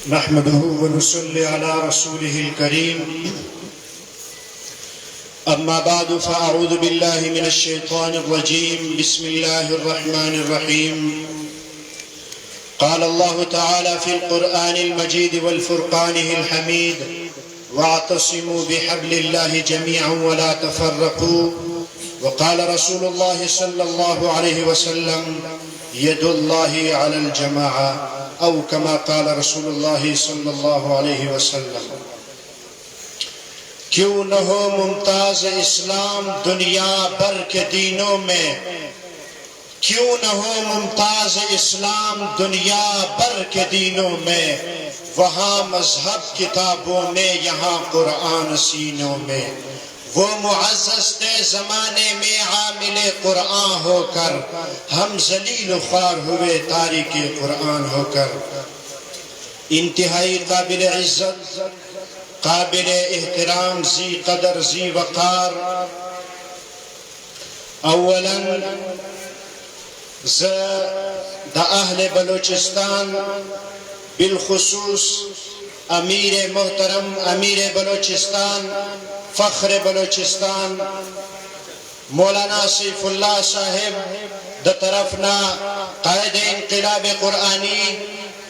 نحمده ونصلي على رسوله الكريم أما بعد فأعوذ بالله من الشيطان الرجيم بسم الله الرحمن الرحيم قال الله تعالى في القرآن المجيد والفرقانه الحميد واعتصموا بحبل الله جميعا ولا تفرقوا وقال رسول الله صلى الله عليه وسلم يد الله على الجماعة أو كما قال رسول الله صلی اللہ علیہ وسلم۔ کیوں نہ ہو ممتاز اسلام دنیا بھر کے دینوں میں، کیوں نہ ہو ممتاز اسلام دنیا بھر کے دینوں میں، وہاں مذہب کتابوں میں یہاں قرآن سینوں میں، وہ معزز تھے زمانے میں عامل قرآن ہو کر، ہم ذلیل و خوار ہوئے تارک قرآن ہو کر۔ انتہائی قابل عزت، قابل احترام، ذی قدر ذی وقار، اولا دا اہل بلوچستان بالخصوص امیر محترم امیر بلوچستان فخر بلوچستان مولانا سیف اللہ صاحب دا طرفنا قائد انقلاب قرآنی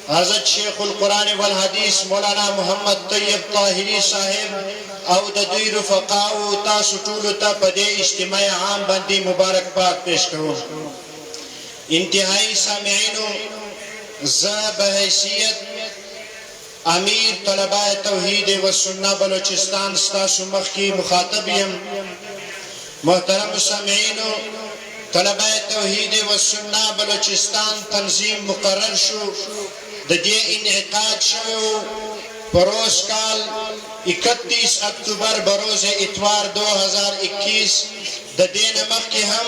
حضرت شیخ القرآن والحدیث مولانا محمد طیب طاہری صاحب او دا دوی رفقاو تاسو ټولو ته په دې اجتماع عام باندې مبارکباد پیش کوم۔ انتہائی سامعینو، زه بحیثیت امیر طلباء توحید و سنہ بلوچستان ستاسو مخ کی مخاطب یم۔ محترم سامعینو، طلباء توحید و سنہ بلوچستان تنظیم مقرر شو، دے انعقاد شو پروز کال 31 اکتوبر بروز اتوار 2021 دین مخ کی ہم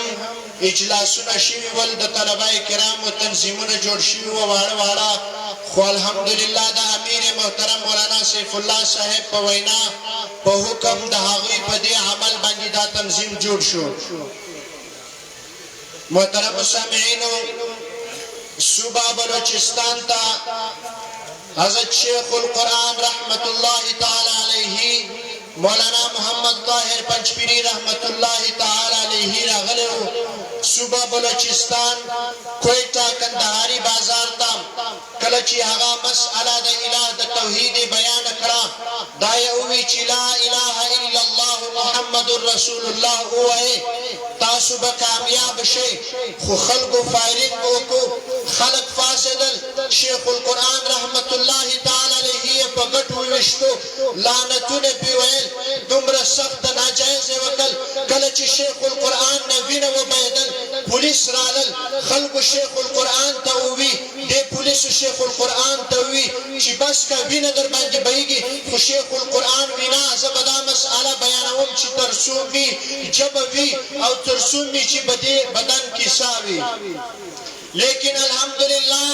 اجلاسنا شوی ول د طلباء کرام و تنظیمون جوڑ شوی و وارا وارا خو الحمدللہ دا امیر محترم مولانا سیف اللہ صاحب پا وینا پا حکم دا حقی پا دے عمل بانگی دا تنظیم جوڑ شو۔ محترم سامعینو، صوبہ بلوچستان تا حضرت شیخ القرآن رحمت اللہ تعالی علیہ مولانا محمد طاہر پنچپیری رحمت اللہ تعالی علیہ راغلو صوبہ بلوچستان کوئٹہ کندہاری بازار تام کلچی آغا مسئلہ دا الہ دا توحید بیان کرا دائے اوی چی لا الہ الا اللہ محمد الرسول اللہ ہوئے تاسو با کامیاب شے خو خلق و فائرنگ کو خلق فاسدل شیخ القرآن رحمت اللہ تعالی علیہ پگٹ ہوئیشتو لانتو نے پیوئل دمر سخت ناجائز وکل کلچ شیخ القرآن نوین و بیدل پولیس رالل خلق شیخ القرآن تاوی دے پولیس شیخ القرآن تاوی چی بس کا وین در بانج بھئیگی خو شیخ القرآن وینا زبدا مسئلہ بیانوم چی ترسوم بھی جب وی او ترسوم بھی چی بدن کی ساوی، لیکن الحمدللہ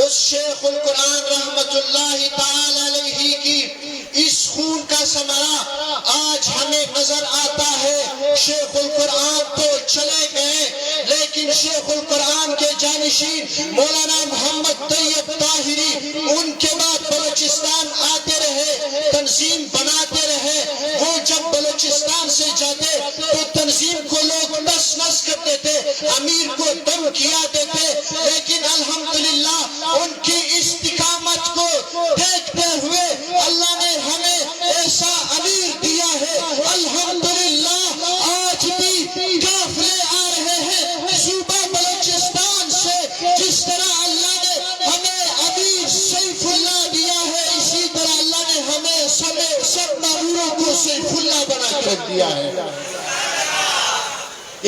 اس شیخ القرآن رحمت اللہ تعالی علیہ کی اس خون کا ثمرہ آج ہمیں نظر آتا ہے۔ شیخ القرآن تو چلے گئے لیکن شیخ القرآن کے جانشین مولانا محمد طیب طاہری ان کے بعد بلوچستان آتے رہے، تنظیم بناتے رہے۔ وہ جب بلوچستان سے جاتے تو تنظیم کو لوگ نس نس کرتے تھے، امیر کو دم کیا دیتے، لیکن الحمدللہ ان کی استقامت کو دیکھتے ہوئے اللہ نے ہمیں ایسا امیر دیا ہے۔ الحمدللہ آج بھی قافلے آ رہے ہیں صوبہ بلوچستان سے، جس طرح اللہ نے ہمیں امیر سیف اللہ دیا ہے اسی طرح اللہ نے ہمیں سب ماموروں کو سیف اللہ بنا کے رکھ دیا ہے۔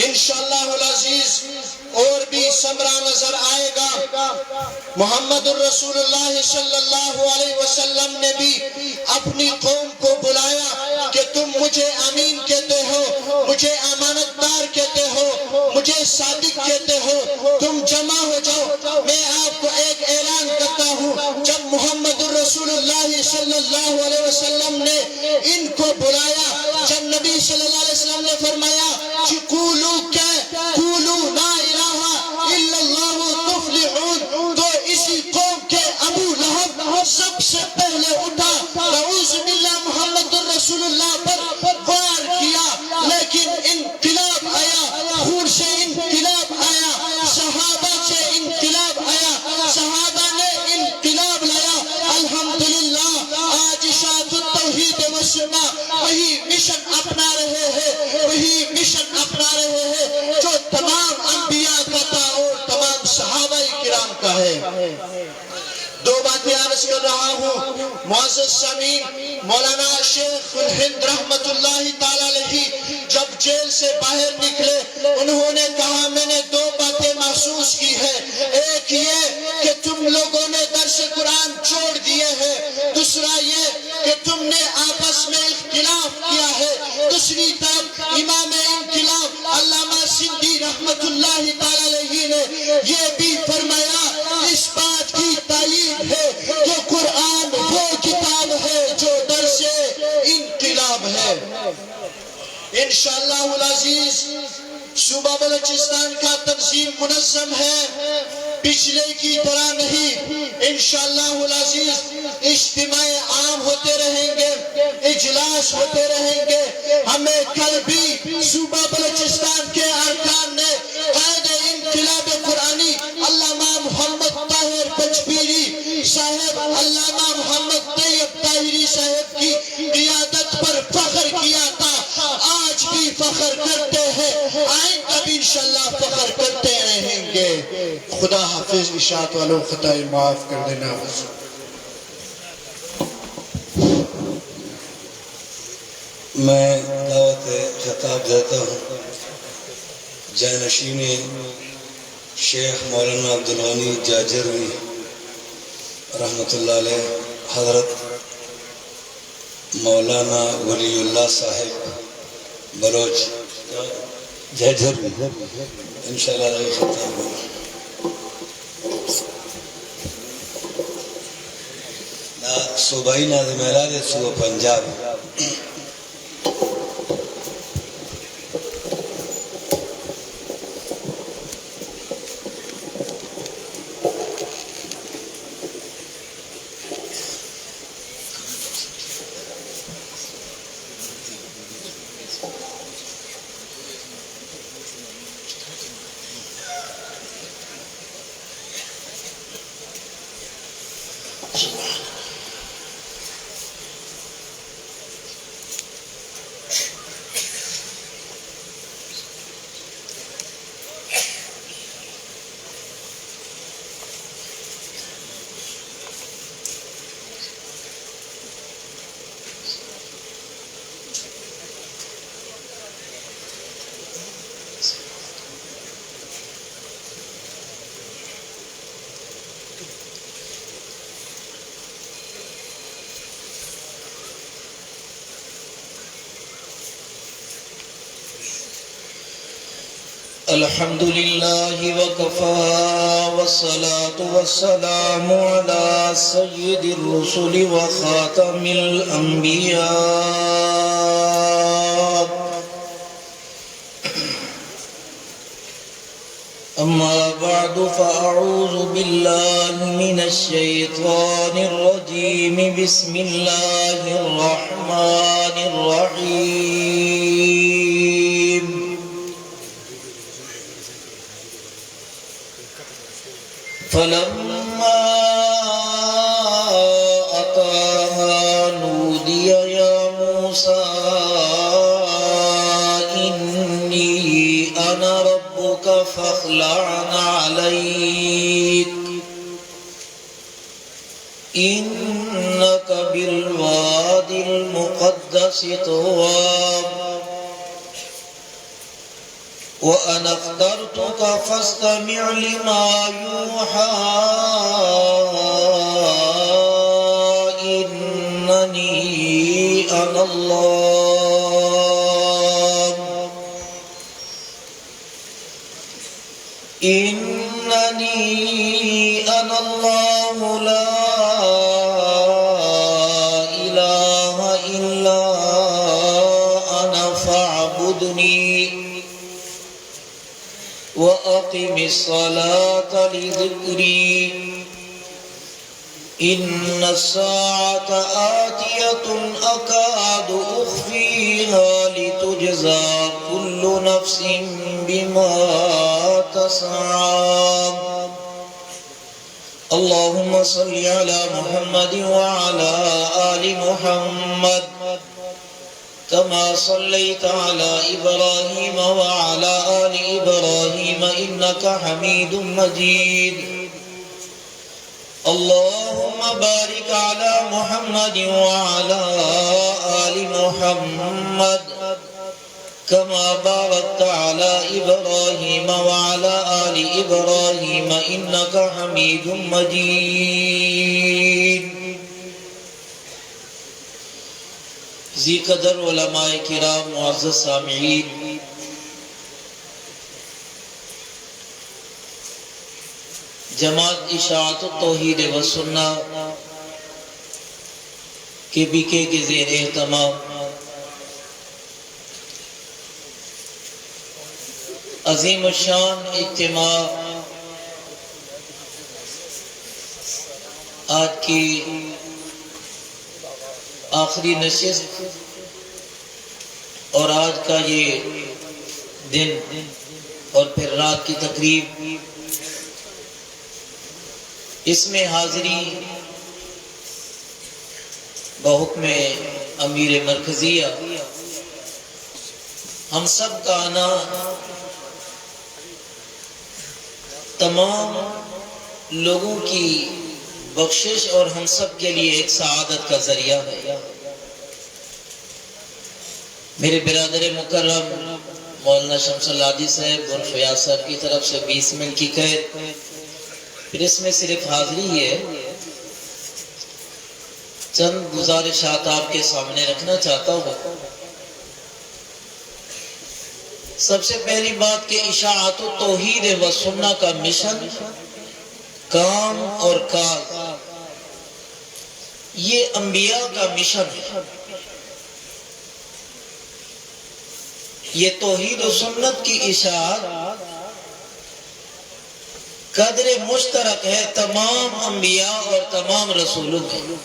انشاءاللہ العزیز اور بھی ثمرہ نظر آئے گا۔ محمد الرسول اللہ صلی اللہ علیہ وسلم نے بھی اپنی قوم کو بلایا کہ تم مجھے امین کہتے ہو، مجھے امانت دار کہتے ہو، مجھے صادق کہتے ہو، تم جمع ہو جاؤ۔ میں آپ کو ایک اعلان کرتا ہوں، جب محمد الرسول اللہ صلی اللہ علیہ وسلم نے ان کو بلایا، جب نبی صلی اللہ علیہ وسلم نے فرمایا کہ قولو لا الہ الا اللہ تفلحون، تو اسی قوم کے ابو لہب سب کا ہے۔ دو باتیں عرض کر رہا ہوں۔ معزز سامعین، مولانا شیخ الہند رحمت اللہ تعالیٰ علیہ جب جیل سے باہر نکلے، انہوں نے کہا میں نے دو باتیں محسوس کی ہے۔ ایک یہ کہ تم لوگوں نے درس قرآن چھوڑ دیے ہیں، دوسرا یہ کہ تم نے آپس میں اختلاف کیا ہے۔ دوسری طرف امام انقلاب علامہ سندھی رحمت اللہ تعالیٰ علیہ نے یہ بھی فرمایا، اس بات کی تائید ہے کہ قرآن وہ کتاب ہے جو درس انقلاب ہے۔ انشاءاللہ العزیز صوبہ بلوچستان کا تنظیم منظم ہے، پچھلے کی طرح نہیں۔ انشاءاللہ العزیز اجتماع عام ہوتے رہیں گے، اجلاس ہوتے رہیں گے۔ ہمیں کل بھی صوبہ بلوچستان کے ارکان نے قائد انقلاب قرآنی علامہ محمد طاہر پنجپیری صاحب، علامہ محمد طیب طاہری صاحب کی قیادت پر فخر کیا تھا، آج بھی فخر کرتے ہیں، آئندہ بھی انشاءاللہ فخر کرتے رہیں گے۔ خدا حافظ، اشاعت والوں خطائے معاف کر دینا۔ میں دعوت خطاب دیتا ہوں جانشین شیخ مولانا عبدالغنی جاجروی رحمت اللہ علیہ، حضرت مولانا ولی اللہ صاحب بلوچ جاجروی، انشاءاللہ علیہ خطاب صوبائی ناظم اعلان صوبہ پنجاب۔ الحمد لله وكفى والصلاة والسلام على سيد الرسل وخاتم الأنبياء، أما بعد فأعوذ بالله من الشيطان الرجيم، بسم الله الرحمن الرحيم. فلما أتاها نودي يا موسى إني أنا ربك فاخلع عليك إنك بالواد المقدس طوى وأنا اخترتك فاستمع لما يوحى إنني أنا الله لا إله إلا أنا فاعبدني وأقم الصلاة لذكري إن الساعة آتية أكاد أخفيها لتجزى كل نفس بما تسعى. اللهم صل على محمد وعلى آل محمد كما صليت على إبراهيم وعلى آل إبراهيم إنك حميد مجيد. اللهم بارك على محمد وعلى آل محمد كما باركت على إبراهيم وعلى آل إبراهيم إنك حميد مجيد. ذی قدر علماء کرام، معزز سامعین، جماعت اشاعت التوحید و سنہ کے بیکے کے زیر اہتمام عظیم الشان اجتماع آج کی آخری نشست اور آج کا یہ دن اور پھر رات کی تقریب، اس میں حاضری بحکم امیر مرکزیہ ہم سب کا آنا تمام لوگوں کی بخشش اور ہم سب کے لیے ایک سعادت کا ذریعہ ہے. میرے برادر مکرم مولانا شمس العادی صاحب اور فیاض صاحب کی طرف سے 20 منٹ کی قید، پھر اس میں صرف حاضری ہے. چند گزارشات آپ کے سامنے رکھنا چاہتا ہوں. سب سے پہلی بات کہ اشاعت التوحید و سنہ کا مشن، کام اور کاج، یہ انبیاء کا مشن ہے. یہ توحید و سنت کی اشاعت قدر مشترک ہے تمام انبیاء اور تمام رسولوں میں.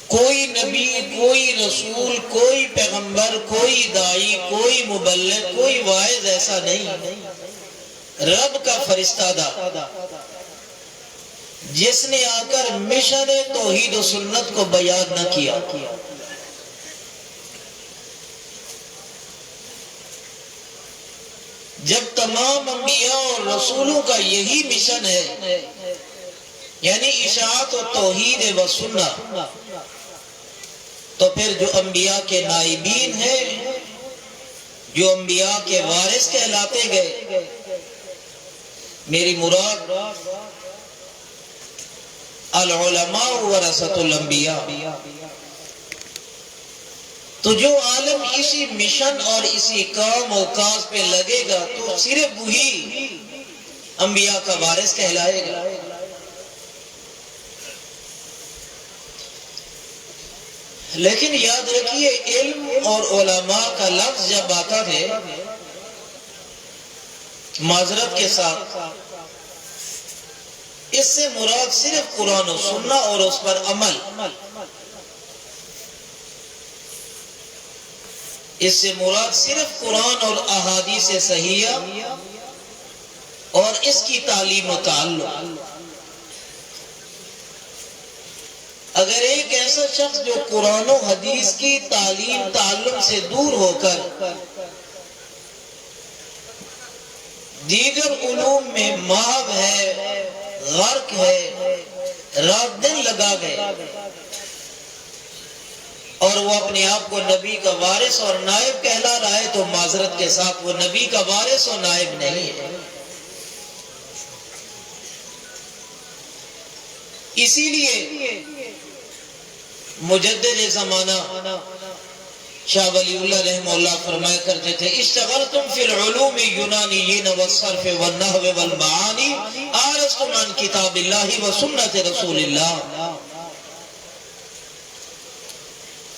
کوئی نبی، کوئی رسول، کوئی پیغمبر، کوئی دائی، کوئی مبلغ، کوئی واعظ ایسا نہیں رب کا فرشتہ دا جس نے آ کر مشن توحید و سنت کو بیان نہ کیا. جب تمام انبیاء اور رسولوں کا یہی مشن ہے، یعنی اشاعت و توحید و سنہ، تو پھر جو انبیاء کے نائبین ہیں، جو انبیاء کے وارث کہلاتے گئے، میری مراد العلماء ورثۃ الانبیاء، تو جو عالم اسی مشن اور اسی کام و کاج پہ لگے گا تو صرف وہی انبیاء کا وارث کہلائے گا. لیکن یاد رکھیے، علم اور علماء کا لفظ جب آتا ہے، معذرت کے ساتھ اس سے مراد صرف قرآن و سنہ اور اس پر عمل، اس سے مراد صرف قرآن اور احادیث صحیحہ اور اس کی تعلیم و تعلق. اگر ایک ایسا شخص جو قرآن و حدیث کی تعلیم تعلم سے دور ہو کر دیگر علوم میں محو ہے، غرق ہے، رات دن لگا گئے، اور وہ اپنے آپ کو نبی کا وارث اور نائب کہلا رہا ہے، تو معذرت کے ساتھ وہ نبی کا وارث اور نائب نہیں ہے. اسی لیے مجدد زمانہ شاہ ولی اللہ رحمہ اللہ فرمایا کرتے تھے، اشتغلتم فی العلوم یونانیین والصرف والنحو والمعانی آرزتم عن کتاب اللہ و سنت رسول اللہ.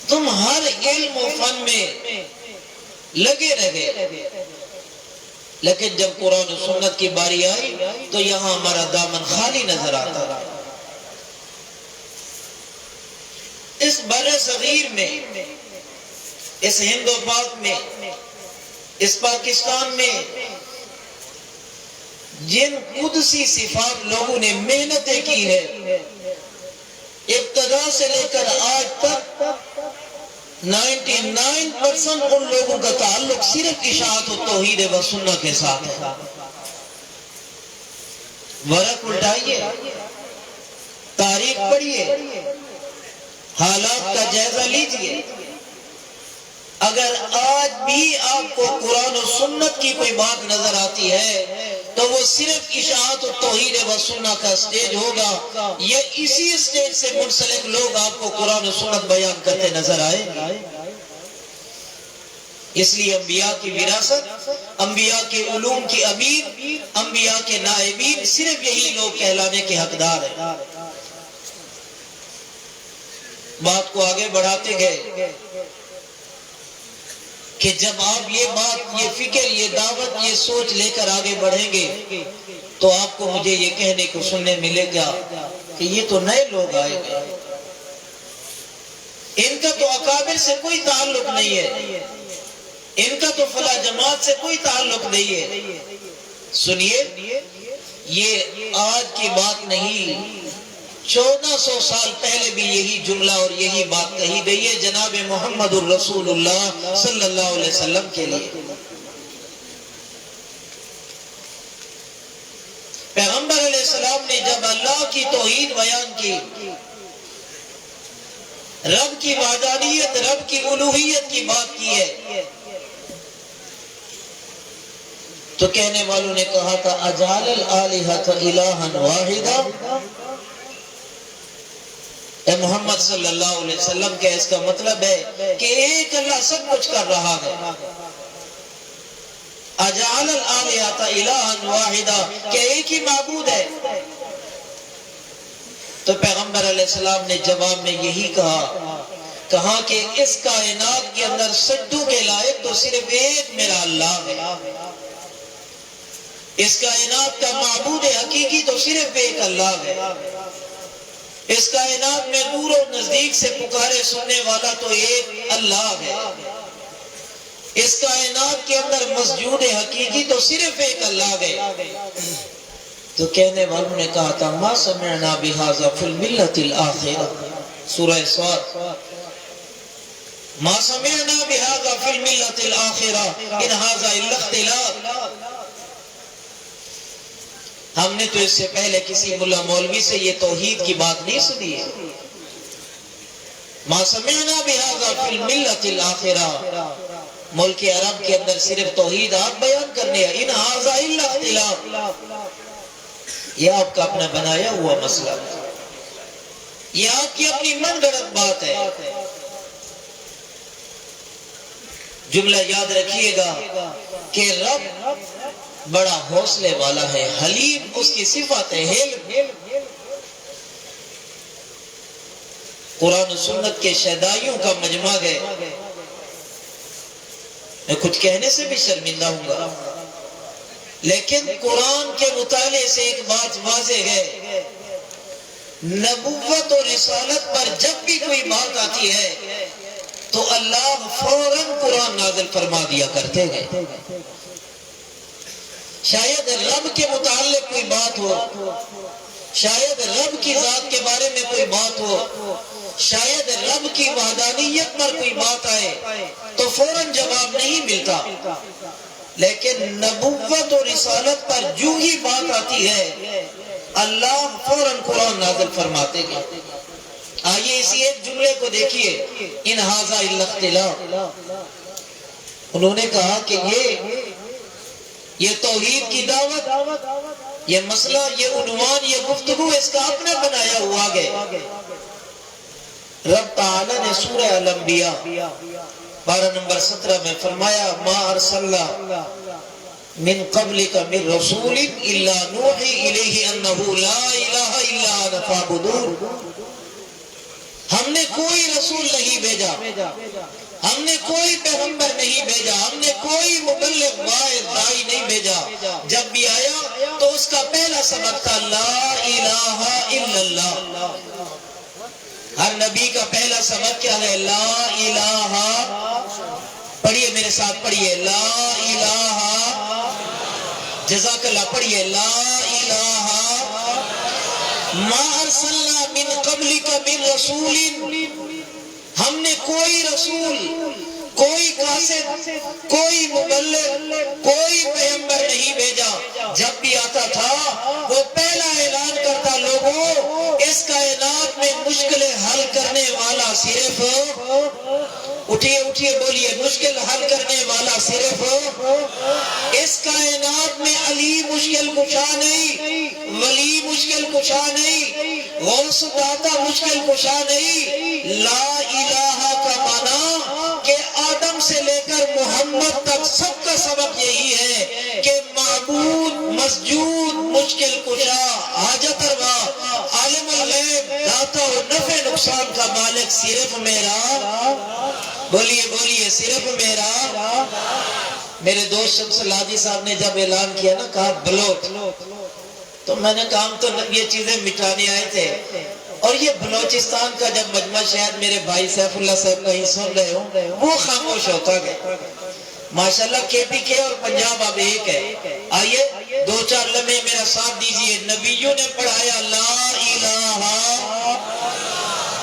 تم ہر علم و فن میں لگے رہے، لیکن جب قرآن و سنت کی باری آئی تو یہاں ہمارا دامن خالی نظر آتا. اس بر صغیر میں، اس ہند و پاک میں، اس پاکستان میں جن قدسی صفات لوگوں نے محنتیں کی ہے، ابتدا سے لے کر آج تک 99% ان لوگوں کا تعلق صرف اشاعت و توحید و سنہ کے ساتھ ہے. ورق الٹائیے، تاریخ پڑھیے، حالات کا جائزہ لیجئے۔ اگر آج بھی آپ کو قرآن و سنت کی کوئی بات نظر آتی ہے تو وہ صرف اشاعت و توحید و سنت کا سٹیج ہوگا، یا اسی سٹیج سے منسلک لوگ آپ کو قرآن و سنت بیان کرتے نظر آئیں گے۔ اس لیے انبیاء کی وراثت، انبیاء کے علوم کی امیر، انبیاء کے نائبین صرف یہی لوگ کہلانے کے حقدار ہیں۔ بات کو آگے بڑھاتے گئے کہ جب آپ یہ بات، یہ فکر، یہ دعوت، یہ سوچ لے کر آگے بڑھیں گے تو آپ کو مجھے یہ کہنے کو سننے ملے گا کہ یہ تو نئے لوگ آئے گے، ان کا تو اکابر سے کوئی تعلق نہیں ہے، ان کا تو فلاں جماعت سے کوئی تعلق نہیں ہے۔ سنیے، یہ آج کی بات نہیں، 1400 سال پہلے بھی یہی جملہ اور یہی بات کہی گئی ہے جناب محمد الرسول اللہ صلی اللہ علیہ وسلم کے لیے۔ پیغمبر علیہ السلام نے جب اللہ کی توحید بیان کی، رب کی وحدانیت، رب کی الوہیت کی بات کی ہے، تو کہنے والوں نے کہا تھا اجعل الالہۃ الہا واحدا۔ اے محمد صلی اللہ علیہ وسلم کے اس کا مطلب ہے کہ ایک اللہ سب کچھ کر رہا ہے۔ اجعل الالہۃ الہا واحدا، کہ ایک ہی معبود ہے۔ تو پیغمبر علیہ السلام نے جواب میں یہی کہا کہ اس کائنات کے اندر سجدوں کے لائق تو صرف ایک میرا اللہ ہے، اس کائنات کا معبود حقیقی تو صرف ایک اللہ ہے، اس کائنات میں دور و نزدیک سے پکارے سننے والا تو ایک اللہ ہے، اس کائنات کے اندر مسجود حقیقی تو صرف ایک اللہ ہے۔ تو کہنے والوں نے کہا تھا ما سمعنا بہذا فی الملۃ الآخرہ، سورہ صاد، ما سمعنا بہذا فی الملۃ الآخرہ ان ھذا الا اختلاق۔ ہم نے تو اس سے پہلے کسی ملا مولوی سے یہ توحید کی بات نہیں سنی ہے۔ ما سمعنا بہذا فی الملۃ الآخرہ، ملک عرب کے اندر صرف توحید آپ بیان کرنے ہیں، ان ھذا الا اختلاق، یہ آپ کا اپنا بنایا ہوا مسئلہ ہے، یہ آپ کی اپنی من گھڑت بات ہے۔ جملہ یاد رکھیے گا کہ رب بڑا حوصلے والا ہے، حلیم اس کی صفت ہے، حلم۔ قرآن و سنت کے شہدائیوں کا مجمع ہے، میں کچھ کہنے سے بھی شرمندہ ہوں گا، لیکن قرآن کے مطالعے سے ایک بات واضح ہے، نبوت اور رسالت پر جب بھی کوئی بات آتی ہے تو اللہ فوراً قرآن نازل فرما دیا کرتے ہیں۔ شاید رب کے متعلق کوئی بات ہو، شاید رب کی ذات کے بارے میں کوئی بات ہو، شاید رب کی وحدانیت پر کوئی بات آئے تو فوراً جواب نہیں ملتا، لیکن نبوت اور رسالت پر جو ہی بات آتی ہے اللہ فوراً قرآن نازل فرماتے ہیں۔ آئیے اسی ایک جملے کو دیکھیے، ان ھذا الا اختلاق۔ انہوں نے کہا کہ یہ توحید کی دعوت، یہ مسئلہ، یہ عنوان، یہ گفتگو اس کا اپنا بنایا ہوا ہے۔ رب تعالی نے سورہ الانبیاء 12 نمبر 17 میں فرمایا ما ارسلنا من قبلک من رسول الا نوحی الیہ انہ لا الہ الا انا فاعبدون۔ ہم نے کوئی رسول نہیں بھیجا، ہم نے کوئی پیغمبر نہیں بھیجا، ہم نے کوئی مبلغ واعظ داعی نہیں بھیجا، جب بھی آیا تو اس کا پہلا سبق تھا لا الہ الا اللہ۔ ہر نبی کا پہلا سبق کیا ہے؟ لا الہ۔ پڑھیے میرے ساتھ، پڑھیے لا الہ، جزاک اللہ، پڑھیے لا الہ ما ارسلنا من قبلک من رسول، ہم نے کوئی رسول، کوئی قاصد، کوئی مبلغ، کوئی پیغمبر نہیں بھیجا، جب بھی آتا تھا وہ پہلا اٹھیے اٹھیے بولیے مشکل حل کرنے والا صرف اس کائنات میں علی مشکل کشا نہیں، ولی مشکل کشا نہیں، غوث داتا مشکل کشا نہیں۔ لا الہ کا معنی کہ آدم سے لے کر محمد تک سب کا سبق یہی ہے کہ معبود مسجود مشکل کشا حاجت روا عالم الغیب داتا و نفع نقصان کا مالک صرف میرا، بولیے بولیے صرف میرا۔ میرے دوست شمس الہادی صاحب نے جب اعلان کیا نا کہا بلوچ، تو میں نے کہا ہم تو یہ چیزیں مٹانے آئے تھے، اور یہ بلوچستان کا جب مجمع شاید میرے بھائی سیف اللہ صاحب کہیں سن رہے ہوں وہ خاموش ہوتا گیا۔ ماشاءاللہ کے پی کے اور پنجاب اب ایک ہے۔ آئیے دو چار لمحے میرا ساتھ دیجئے۔ نبیوں نے پڑھایا لا الہ،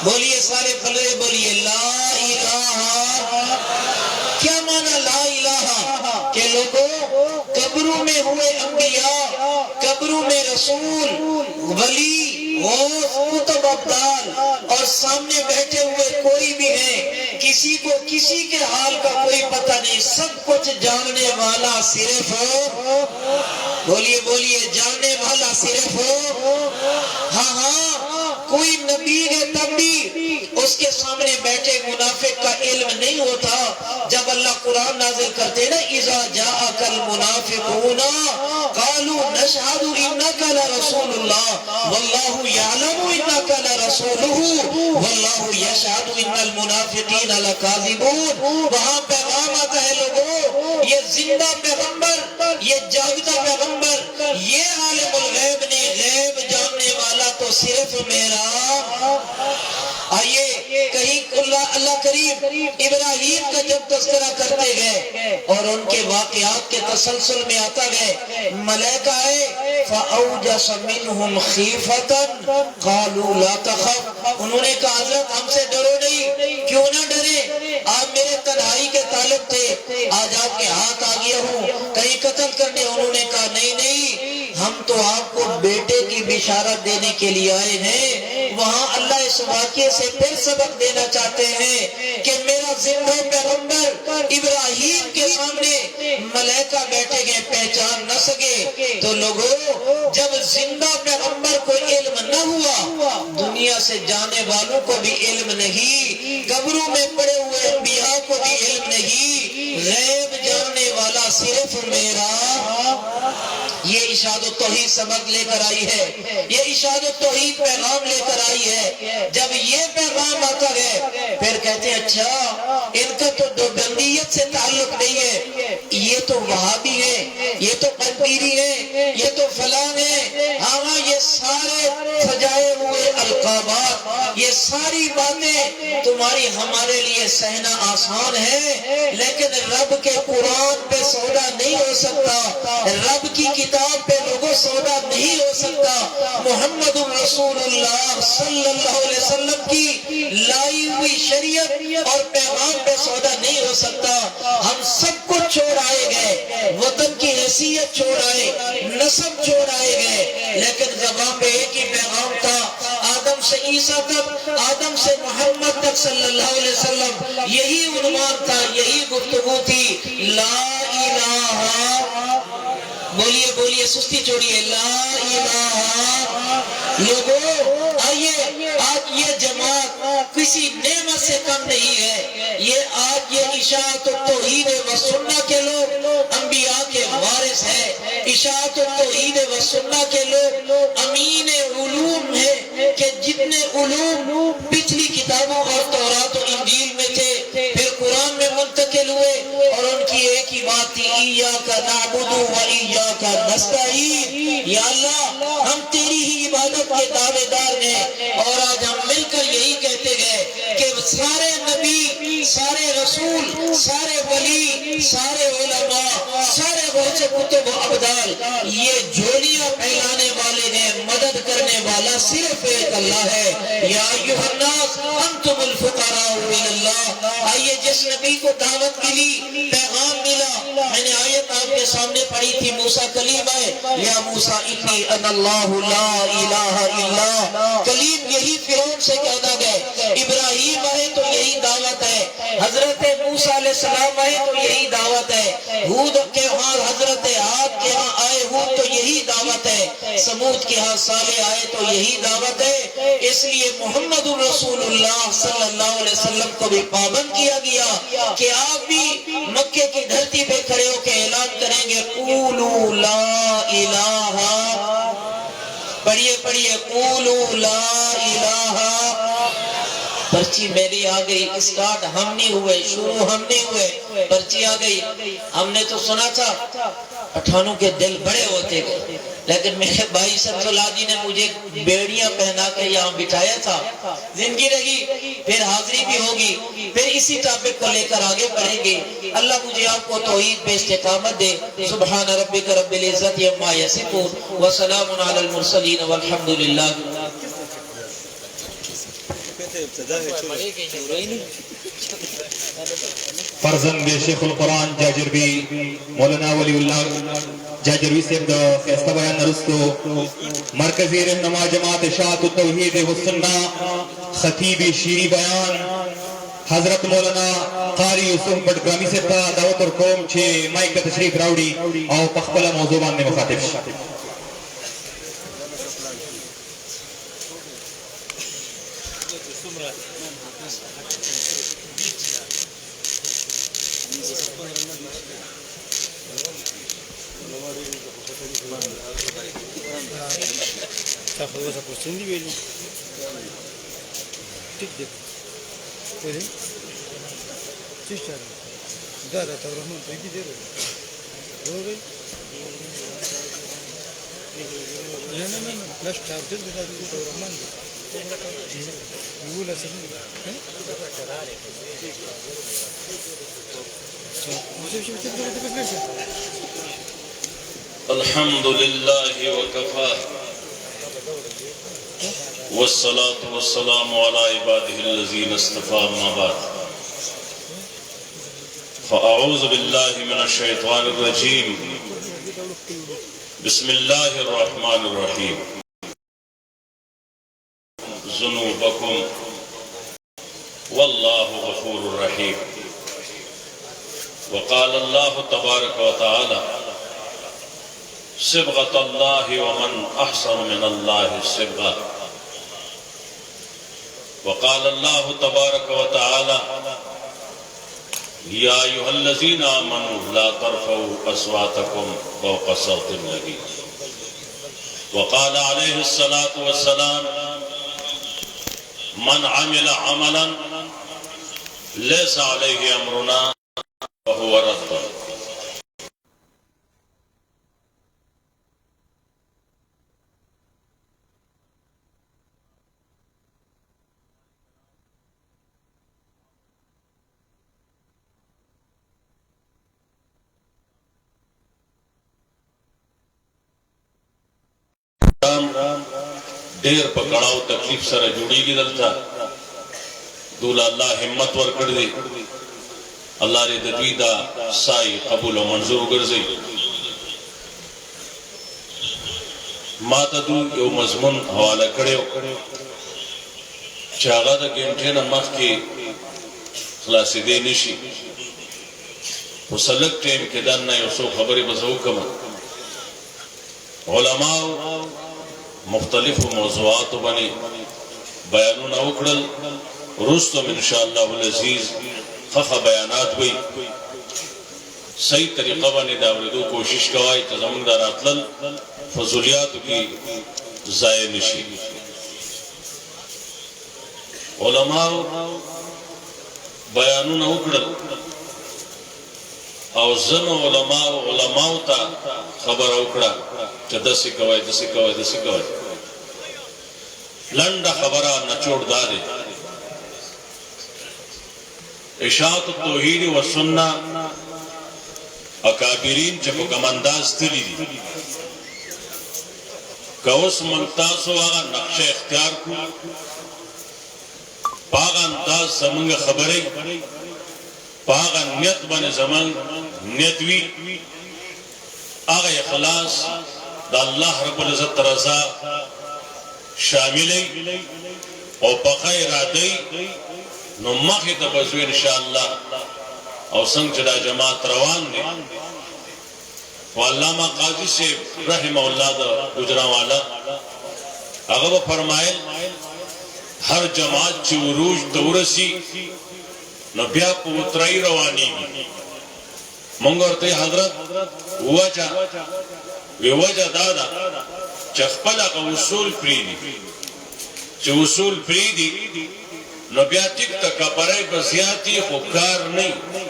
بولیے سارے پھلے بولیے لا الہ۔ کیا معنی لا الہ؟ کہ لوگوں قبروں میں ہوئے انبیاء، قبروں میں رسول، ولی، غوث، کتب ابدال اور سامنے بیٹھے ہوئے کوئی بھی ہے، کسی کو کسی کے حال کا کوئی پتہ نہیں، سب کچھ جاننے والا صرف، بولیے بولیے جاننے والا صرف، ہاں ہاں کوئی نبی ہے تب بھی اس کے سامنے بیٹھے منافق کا علم نہیں ہوتا۔ جب اللہ قرآن نازل کرتے نا اذا جاءک المنافقون قالوا نشهد انک لرسول اللہ واللہ یعلم انک لرسولہ واللہ یشہد ان المنافقین لکاذبون، وہاں پیغام آتا ہے لوگوں یہ زندہ پیغمبر، یہ جاگتا پیغمبر، یہ عالم الغیب نہیں، غیب جاننے والا تو صرف میرا۔ آئیے کہیں اللہ کریم ابراہیم کا جب تذکرہ کرتے گئے اور ان کے واقعات کے تسلسل میں آتا گئے، ملائکہ آئے فَأَوْجَسَ مِنْهُمْ خِيفَةً قَالُوا لَا تَخَفْ، انہوں نے کہا حضرت ہم سے ڈرو نہیں، کیوں نہ ڈرے، آپ میرے تنہائی کے طالب تھے، آج آپ کے ہاتھ آ گیا ہوں کہیں قتل کرنے، انہوں نے کہا نہیں نہیں ہم تو آپ کو بیٹے کی بشارت دینے کے لیے آئے ہیں۔ وہاں اللہ اس واقعے سے پھر سبق دینا چاہتے ہیں کہ میرا زندہ پیغمبر ابراہیم کے سامنے ملائکہ بیٹھے گئے پہچان نہ سکے، تو لوگوں جب زندہ پیغمبر کو علم نہ ہوا، دنیا سے جانے والوں کو بھی علم نہیں، قبروں میں پڑے ہوئے انبیاء کو بھی علم نہیں، غیب جاننے والا صرف میرا۔ یہ اشاعت التوحید سبق لے کر آئی ہے، یہ اشاعت التوحید پیغام لے کر آئی ہے۔ جب یہ پیغام آتا ہے پھر کہتے ہیں اچھا ان کا تو دیوبندیت سے تعلق نہیں ہے، یہ تو وہابی ہے، یہ تو قدیری ہے، یہ تو فلاں ہے، ہاں یہ سارے سجائے ہوئے القابات، یہ ساری باتیں تمہاری ہمارے لیے سہنا آسان ہے، لیکن رب کے قرآن پہ سودا نہیں ہو سکتا، رب کی کتاب پہ لوگوں سودا نہیں ہو سکتا، محمد رسول اللہ صلی اللہ علیہ وسلم کی لائی ہوئی شریعت اور پیغام پہ سودا نہیں ہو سکتا۔ ہم سب کو چھوڑ آئے گئے، وطن کی حیثیت چھوڑ آئے، نسب چھوڑ آئے گئے، لیکن زبان پہ ایک ہی پیغام تھا، آدم سے عیسیٰ تک، آدم سے محمد تک صلی اللہ علیہ وسلم، یہی عنوان تھا، یہی گفتگو تھی، لا الہ، بولیے بولیے سستی چھوڑیے لا الہ۔ لوگوں آئیے آج یہ جماعت کسی نعمت سے کم نہیں ہے، یہ آج یہ اشاعت التوحید و سنہ کے لوگ انبیاء کے وارث ہیں، اشاعت التوحید و سنہ کے لوگ امین علوم ہیں کہ جتنے علوم پچھلی کتابوں اور تورات و انجیل میں تھے پھر قرآن میں منتقل ہوئے، اور ان کی ایک ہی بات تھی ایاک نعبد و ایاک نستعین، یا اللہ ہم تیری ہی عبادت کے دعوے دار ہیں، اور آج ہم مل کر یہی کہتے گئے کہ سارے نبی، سارے رسول، سارے ولی، سارے علماء، سارے غوث کتب و ابدال یہ جھولیاں پھیلانے والے ہیں، مدد کرنے والا صرف ایک اللہ ہے۔ یا ایھا الناس انتم الفقراء الی اللہ۔ آئیے جس نبی کو دعوت ملی، پیغام ملا، میں نے آیت آپ کے سامنے پڑھی تھی، موسیٰ کلیم آئے، یا موسیٰ انی انا اللہ لا الہ الا۔ کلیم یہی فرعون سے کہنا گئے، ابراہیم آئے تو یہی دعوت ہے، حضرت موسیٰ علیہ السلام آئے تو یہی دعوت ہے، ہود کے ہاں حضرت عاد کے ہاں آئے ہود تو یہی دعوت ہے، سمود کے ہاں صالح آئے تو یہی دعوت ہے۔ اس لیے محمد رسول اللہ صلی اللہ علیہ وسلم کو بھی پابند کیا گیا کہ آپ بھی مکے کی دھرتی پہ کھڑے ہو کے اعلان کریں گے، قولوا لا الہ، پڑھیے پڑھیے، قولوا لا الہ۔ پرچی میری آ گئی، اسٹارٹ ہم نہیں ہوئے، شروع ہم نہیں ہوئے، پرچی آ گئی۔ ہم نے تو سنا تھا پٹھانوں کے دل بڑے ہوتے گئے، لیکن میرے بھائی شمس اللہ جی نے مجھے بیڑیاں پہنا کے یہاں بٹھایا تھا، زندگی رہی، پھر حاضری بھی ہوگی، پھر اسی ٹاپک کو لے کر آگے بڑھیں گے۔ اللہ مجھے آپ کو توحید پہ استقامت دے۔ سبحان ربک رب العزت عما یصفون وسلام علی المرسلین والحمد للہ۔ فرزند شیخ القرآن جاجربی مولانا ولی اللہ جاجربی سے خیستہ بیان نرستو مرکزی رہنما جماعت اشاعت التوحید والسنہ خطیب شیری بیان حضرت مولانا قاری یوسف بٹگرامی سے دعوت اور قوم چھے مائک کا تشریف راوڑی اور پخپلا موضوعان میں مخاطب۔ الحمد لله وكفى والصلاة والسلام على عباده الذين اصطفى أما بعد فأعوذ بالله من الشيطان الرجيم بسم الله الرحمن الرحيم ذنوبكم والله غفور رحيم وقال الله تبارك وتعالى صبغة الله ومن أحسن من الله صبغة وقال الله تبارك وتعالى يا أيها الذين آمنوا لا ترفعوا أصواتكم فوق صوت النبي وقال عليه الصلاة والسلام من عمل عملا ليس عليه أمرنا فهو رد دیر پکڑاو تکلیف سر جوڑی گی دلتا دولا اللہ ہمت ور کر دی اللہ ری دویدہ سائی قبول و منظور گرزی ماتا دو یو مضمون حوالہ کڑے ہو چاگا دا گھنٹے نمخ کی خلاصی دے نشی مسلک ٹیم کے دن یو سو خبری بزہو کما علماء مختلف موضوعات بنی بیانون اکڑل رستم انشاءاللہ العزیز خخ بیانات ہوئی صحیح طریقہ بنی داوردو کوشش کوائی تزمن دار اطلل فضولیات کی ضائع نشی علماء بیانون اکڑل او زن علماء تا خبر اکڑا کہ دسی کوئی لنڈا خبرہ نچوڑ دارے اشاعت التوحید و سنہ اکابرین چپو کم انداز تلی دی کوس منتاسو آغا نقش اختیار کو پاغا انداز زمانگ خبری پاغا نیت بن زمان نیتوی آغا اخلاص دا اللہ رب العزت رضا شاملی او پخا ارادی نو مخی تبزوی انشاءاللہ او سنگ چدا جماعت روان دے واللہ قاضی سے رحمہ اللہ دا گجران والا اگر وہ فرمائل ہر جماعت چی عروج تورسی نو بیا پوترائی روانی منگورتی حضرت وجہ دادا چخپلا کا اصول پریدی چی اصول پریدی نو بیا ٹک تکا پرائی بزیاتی خوکار نہیں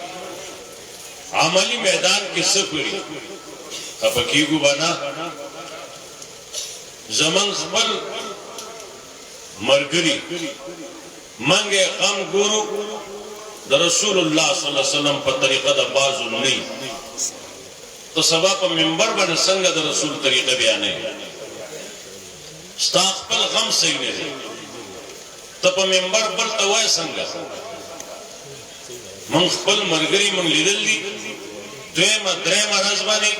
عملی میدان کی سپری خفکیگو بنا زمان خبر مرگری منگے غم گورو دا رسول اللہ صلی اللہ علیہ وسلم پر طریقہ دا بازو نہیں تو سبا پا منبر بنا سنگا دا رسول طریقہ بیانے ستاق پل غم سینے دے تو پا منبر بلتا ہوئے سنگا من خپل مرگری من لیدل دی دویم دریم رزبانی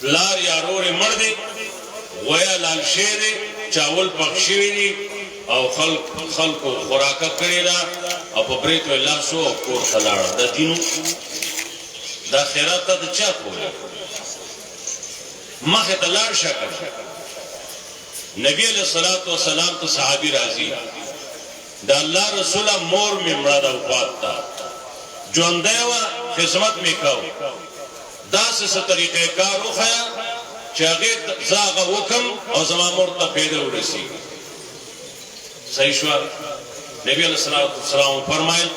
لار یارور مردی ویا لال شیدی چاول پخشوی دی او خلقو خوراکا کری دا او پا بریتو اللہ سو او کور خلارا دا دینو دا خیرات دا چا کوئی مخیط لار شکر نبی علیہ السلام تو صحابی رازی دا اللہ رسولہ مور میں مرادا وفات تا جو اندیوہ خدمت میں کہو دا سے طریقہ کارو خیا چاگے زاغ وکم اور زمان مرتا پیدا ہو رسی صحیح شوار نبی علیہ السلام فرمائل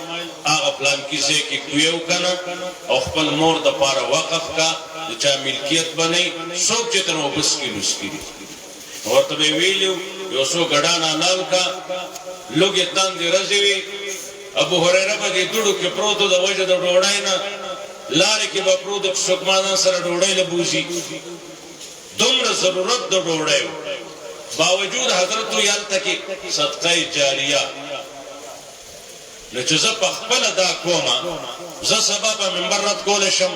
آغا پلان کیسے کی کوئیو کنا اور خپل مور دا پارا وقف کا چاہ ملکیت بنائی سوک چیتن وہ بس کی نسکی دی اور تبی ویلیو یو سو گڑانا نال کا لوگ اتان دی رزیوی ابو حریرہ با دی دوڑو کی پروتو دا وجہ دا ڈوڑائینا لارے کی با پروتو سکمانان سر ڈوڑائی لبوزی دمر ضرورت دا ڈوڑائیو باوجود حضرتو یالتا کی صدقہ جاریہ نچزا پخپل دا کوما زا سبابا منبر رد کولشم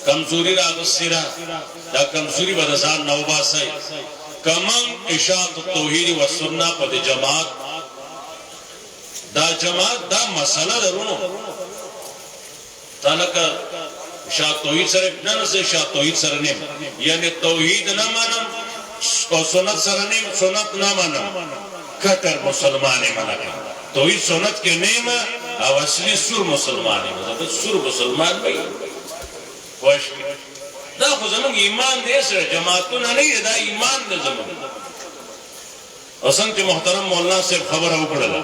کمزوری را غصیرہ دا کمزوری با دزان نوبا سائی کمان اشاعت توحید و سننا پا دی جماعت دا جماعت دا مسئلہ درونو تالکا اشاعت توحید سر ننس اشاعت توحید سر نیم یعنی توحید نمانم اور سنت سر نیم سنت نمانم کٹر مسلمانی منکا توحید سنت کے نیم او اصلی سور مسلمانی منکا سور مسلمان بھئی خوش دا خو زمان ایمان دے سر جماعتونا نہیں دا ایمان دے زمان اصلا کہ محترم مولانا سے خبر اکڑلا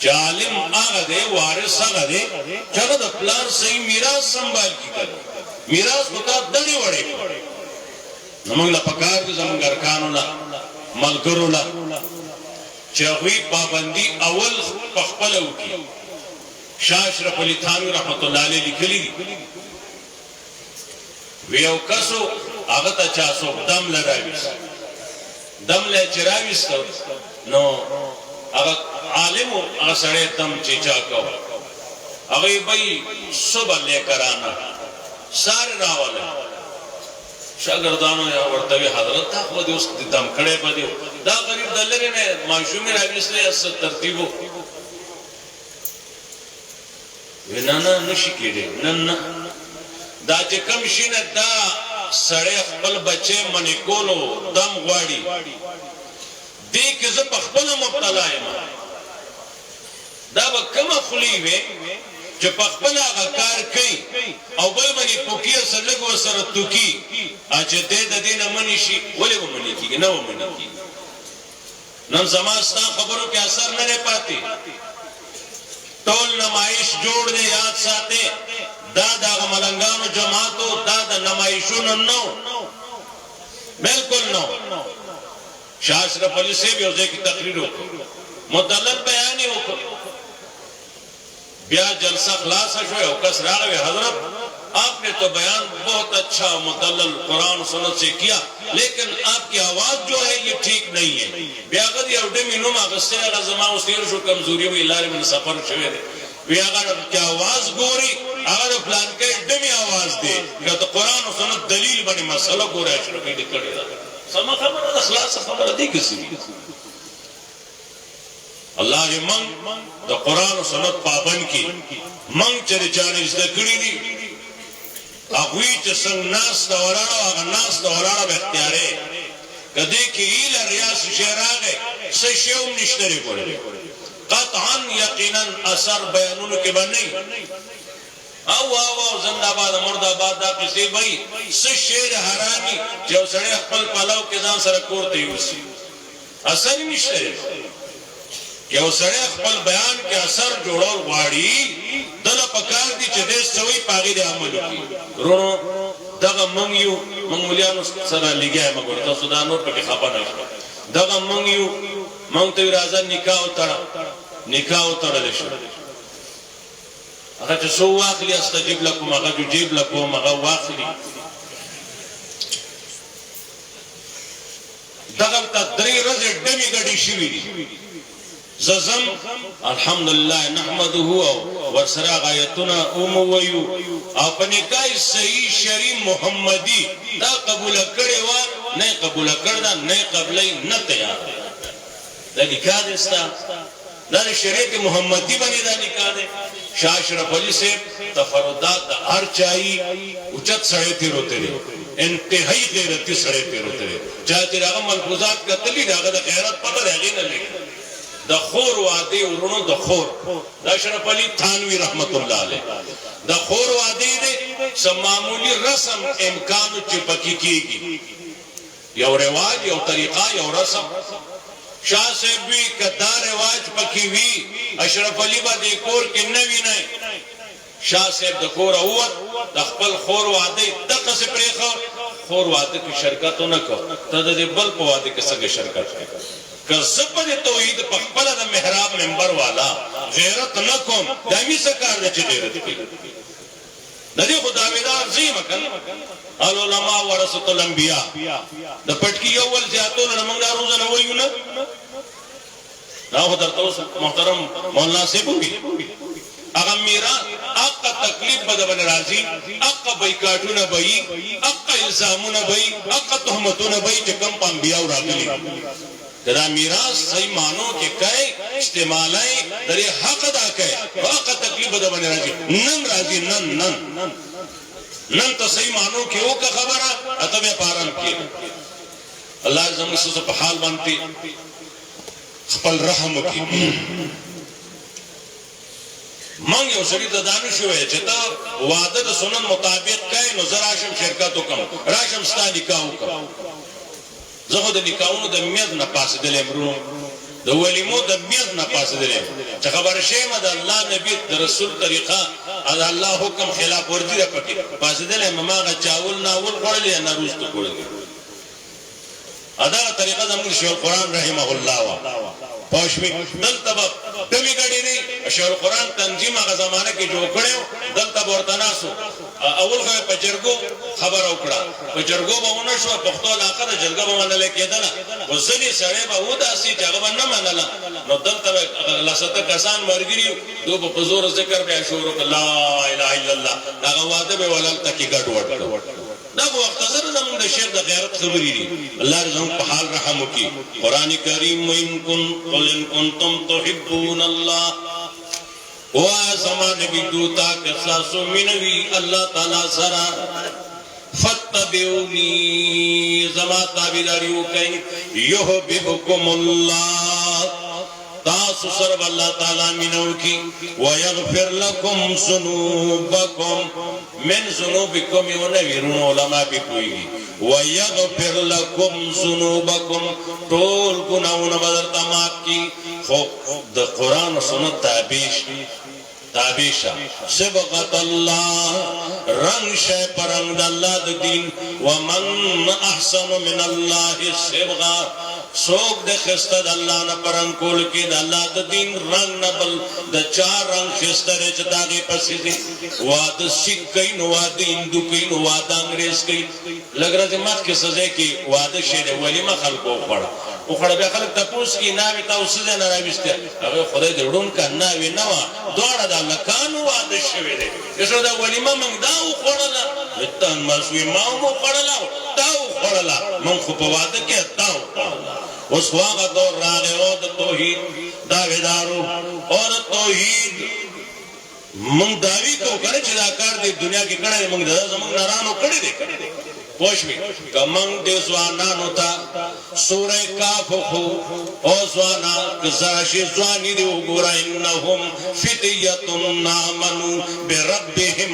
عالم آگا دے وارث آگا دے چاہتا دا پلان صحیح میراث سنبھال کی کر میراث بتا دڑی وڑے نمانگلا پکار دے زمان گرکانونا ملگرولا چاہوی پابندی اول پخپلو کی شاہ اشرف علی تھانوی رحمت اللہ علیہ لکھلی دی ویو کسو آغتا چاسو دم لراویس دم لے چراویس تو نو عالمو اگر سڑے دم چیچا کو اگر بھئی صبح لے کر آنا سارے راولے شاگردانو یا ورطوی حضرت تا خودی اس دم کڑے پا دیو دا غریب دلگے نے معشومی راویس لے اس ترتیبو وی نانا نشی کی دے نانا دا چه کم شینت دا سڑے خپل بچے منکولو دم غواری دیکھ زب اخبر مبتلائی ما دا با کم خلیوے جو پخبر آگا کار کئی او بل منی پوکی سر لگو سر توکی آچه دے دین منی شی ولی وہ منی کی نو منی کی نم زمانستان خبروں کے اثر نہ رہ پاتی ٹول نمائش جوڑ دے یاد ساتے دادا ملنگانو جماعتو دادا نمائشون نو بلکل نو شاہ اشرف علی سے بھی اوزے کی تقریر ہوکو مدلل بیانی ہوکو بیا جلسہ خلاصہ شوئے اوکس راغوے حضرت آپ نے تو بیان بہت اچھا مدلل قرآن سنت سے کیا، لیکن آپ کی آواز جو ہے یہ ٹھیک نہیں ہے. بیاغد یا اڈمی نوم آگستے اگر زمان اسیر شو کمزوری ہوئی لاری من سفر شوئے دے بیاغد کی آواز گوری اگر فلان کے اڈمی آواز دے یا تو قرآن و سنت دلیل بنی مسئلہ گورے اشرفی دکڑی دا سما خبر اخلاص خبر دی کسی بھی. اللہ نے منگ دا قرآن و سنت پابند کی منگ چرے چانے اس دکڑی دی اگوی چسنگ ناس دا ورانا آگا ناس دا ورانا بختیارے کدے کی ایل ریاس شہر آگئے سشیوم نشتری کوڑے قطعاً یقیناً اثر بیانون کے بنی او زند آباد مرد آباد دا کسی بھئی سشیر حرامی جو سڑے اقبل پالاو کے زان سرکورتے ہی اسی اثر ہی نشتری کہ سڑے اقبل بیان کے اثر جوڑول واری دل پکار دی چدے سوئی پاگی دے عمل کی رونو دغا منگیو منگولیانو سرا لگیا ہے مگر تا سودانور پکی خاپا نشتا دغا منگیو منگ تاوی رازا نکاح اتڑا لشو اگر چو سو واقلی استجیب لکم اگر جو جیب لکم اگر واقلی دغا تا دری رز ڈمی گڑی شوی دی ززم الحمدللہ نحمدہو ورسرا غایتنا امویو اپنے کائی صحیح شریع محمدی دا قبول کرے وا نئے قبول کردہ نئے قبلی نہ تیار دا نکاح دیستا دا شریعت محمدی بنی دا نکاح دے شاہ اشرف علی سے تفردات دا ہر چاہی اچت سڑے تیرو تیرے انتہائی غیرتی سڑے تیرو تیرے چاہے تیرے آگا ملفوظات کا تلی دا آگا دا غیرت پتہ رہ گئی نہ لے دا خور وعدی ورنو دا خور دا اشرف علی تھانوی رحمت اللہ علیہ دا خور وعدی دے سب معمولی رسم امکان چپکی کی گی یو رواج یو طریقہ یو رسم شاہ سے بھی کدا رواج پکی ہوئی اشرف علی با دیکور کنوی نہیں شاہ صاحب دا خور اوت دا خپل خور وعدی دقا سے پریخا خور وعدی کی شرکتو نکو تا دا دی بل پا وعدی کی سنگ شرکت کرو کہ زبر توحید پخپل دا محراب منبر والا غیرت نکم دامی سکار دا چی غیرت کی ندی خدا بیدار زیم کن العلماء ورثۃ الانبیاء دا پٹکی اول زیادتون نمانگ دا روزہ نویو نا خدا تو محترم مولانا سے بھی اگر میرا اقا تکلیف بدا بن رازی اقا بیکاتو نا بئی اقا الزامو نا بئی اقا تحمتو نا بئی چکم پا انبیاء را گلی تیرا میراث صحیح مانو کہ کہے استعمالائیں در حق ادا کہے واقع تکلیف بدا بنے راضی نن راضی نن تو صحیح مانو کہ او کا خبرہ اتب پارم کی اللہ عزم سے سب حال بنتی خپل رحم کی منگ یو سری دانش ہوئے چھتا وعدد سنن مطابق کہے نظر آشم شرکتو کم راشم ستا نکاہو کم زخو دا نکاؤنو دا میاد نا پاس دلے مرونو دا ولیمو دا میاد نا پاس دلے چا خبر شیم دا اللہ نبی دا رسول طریقہ دا اللہ حکم خلاف ورزی را پکی پاس دلے مماغا چاول ناول خوڑلی یا ناروز تو خوڑلی ادا طریقہ دا مول شیخ القرآن رحمہ اللہ وا پوشمی دل تبا کمی گڑی دی شیخ القرآن تنظیم آگا زمانہ کی جو کڑے ہو دل تب ورطناسو اول خواه پچرگو خبر اوکڑا پچرگو با اونشو پختو علاقہ دا جرگا با منلے کیدنا و زنی سڑے با او دا سی جاگا با نمانلا نو دل تب لسط کسان مرگری دو با پزور ذکر بے شورو لا الہ الا اللہ ناگا وعدے بے ولل تکی گڑ وڑ ناگو اختصر زمان دا شیخ دا غیرت خبری دی اللہ رضاون پا حال رحمو کی قرآن کریم قل ان کنتم تحبون اللہ وآیا زمان نبی دوتا کساسو منوی اللہ تعالیٰ سرا فتبعونی زمان تابداریو کہیں یحببکم اللہ تاسو سرب اللہ تعالیٰ منو کی ویغفر لکم ذنوبکم من ذنوبکم یونویرون علماء بھی کوئی ویغفر لکم ذنوبکم طول گناہون بدر تماک کی خوب دا قرآن و سنت تابیش تابیشا صبغت اللہ رنگ شے پرنگ اللہ دین ومن احسن من اللہ صبغا سوک دے خستد اللہ نا پرنگ کول کی دا اللہ دین رنگ نبل دا چار رنگ خستر چداغی پسی دی واد سکھ کئی واد اندو کئی واد انگریز کئی لگ رہا تھی مات کے سزے کی واد شیر ولی ما خلقو اخوڑا اخوڑا بیا خلق تپوس کی ناوی تا اسزے نراویستے اگر خدای درون کا ناوی نوا دوڑا دا لکانو واد شوی دے جسو دا ولی ما منگ دا اخوڑا لا لتان مرسوی ماو مو اخوڑا لا تا اخوڑا لا من خوب واد کیا تا اخوڑا لا اس واقع دور راغے او دا توحید داوی دارو اور توحید منگ داوی کو کرے چیزا کر دے دنیا کی کڑے دے منگ دا زمان نرانو کڑے دے پوشوی کہ منگ دے زوانانو تا سورہ کاف خو او زوانا کزاشی زوانی دے اگورا انہم فتیتن آمنو بربهم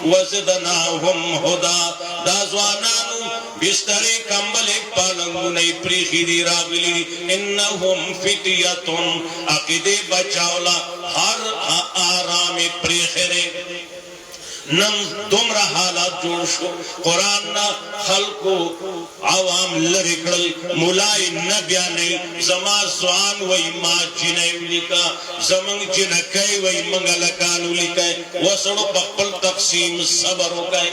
وزدناهم ہدا دا زوانانو بستری کمبل ایک پالنگو نئی پریخی دی راگلی انہم فتیتن عقیدے بچاولا ہر آرام پریخرے نم دمرا حالات جوڑ شو قرآن نا خلقو عوام لرکڑل ملائی نبیانے زمان سوان وی ما جنیو لکا زمان جنکای وی منگلکانو لکای وسڑو بقبل تقسیم صبرو کای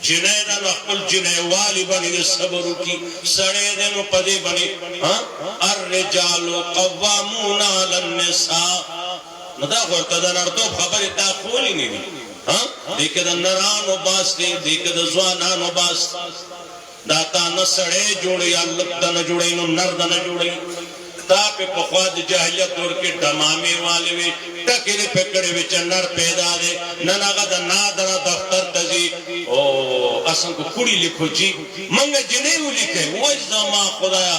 جنید اقبل جنیوالی بنی دے صبرو کی سڑے دنو پدے بنی الرجال قوامون علی النساء ندا خورتا دا نردو خبر تا خولی نہیں دی دیکھ دا نرانو باس دے دیکھ دا زوانانو باس داتا نسڑے جوڑے یا لکتا نجوڑے نو نرد نجوڑے تا پہ پخواد جاہلیت دور کے ڈمامے والے وے ٹکرے پکڑے وچ نر پیدا دے نناغا دا نادرہ دفتر تزی اسن کو کڑی لکھو جی منگا جنیو لکھے وہ زمان خدایا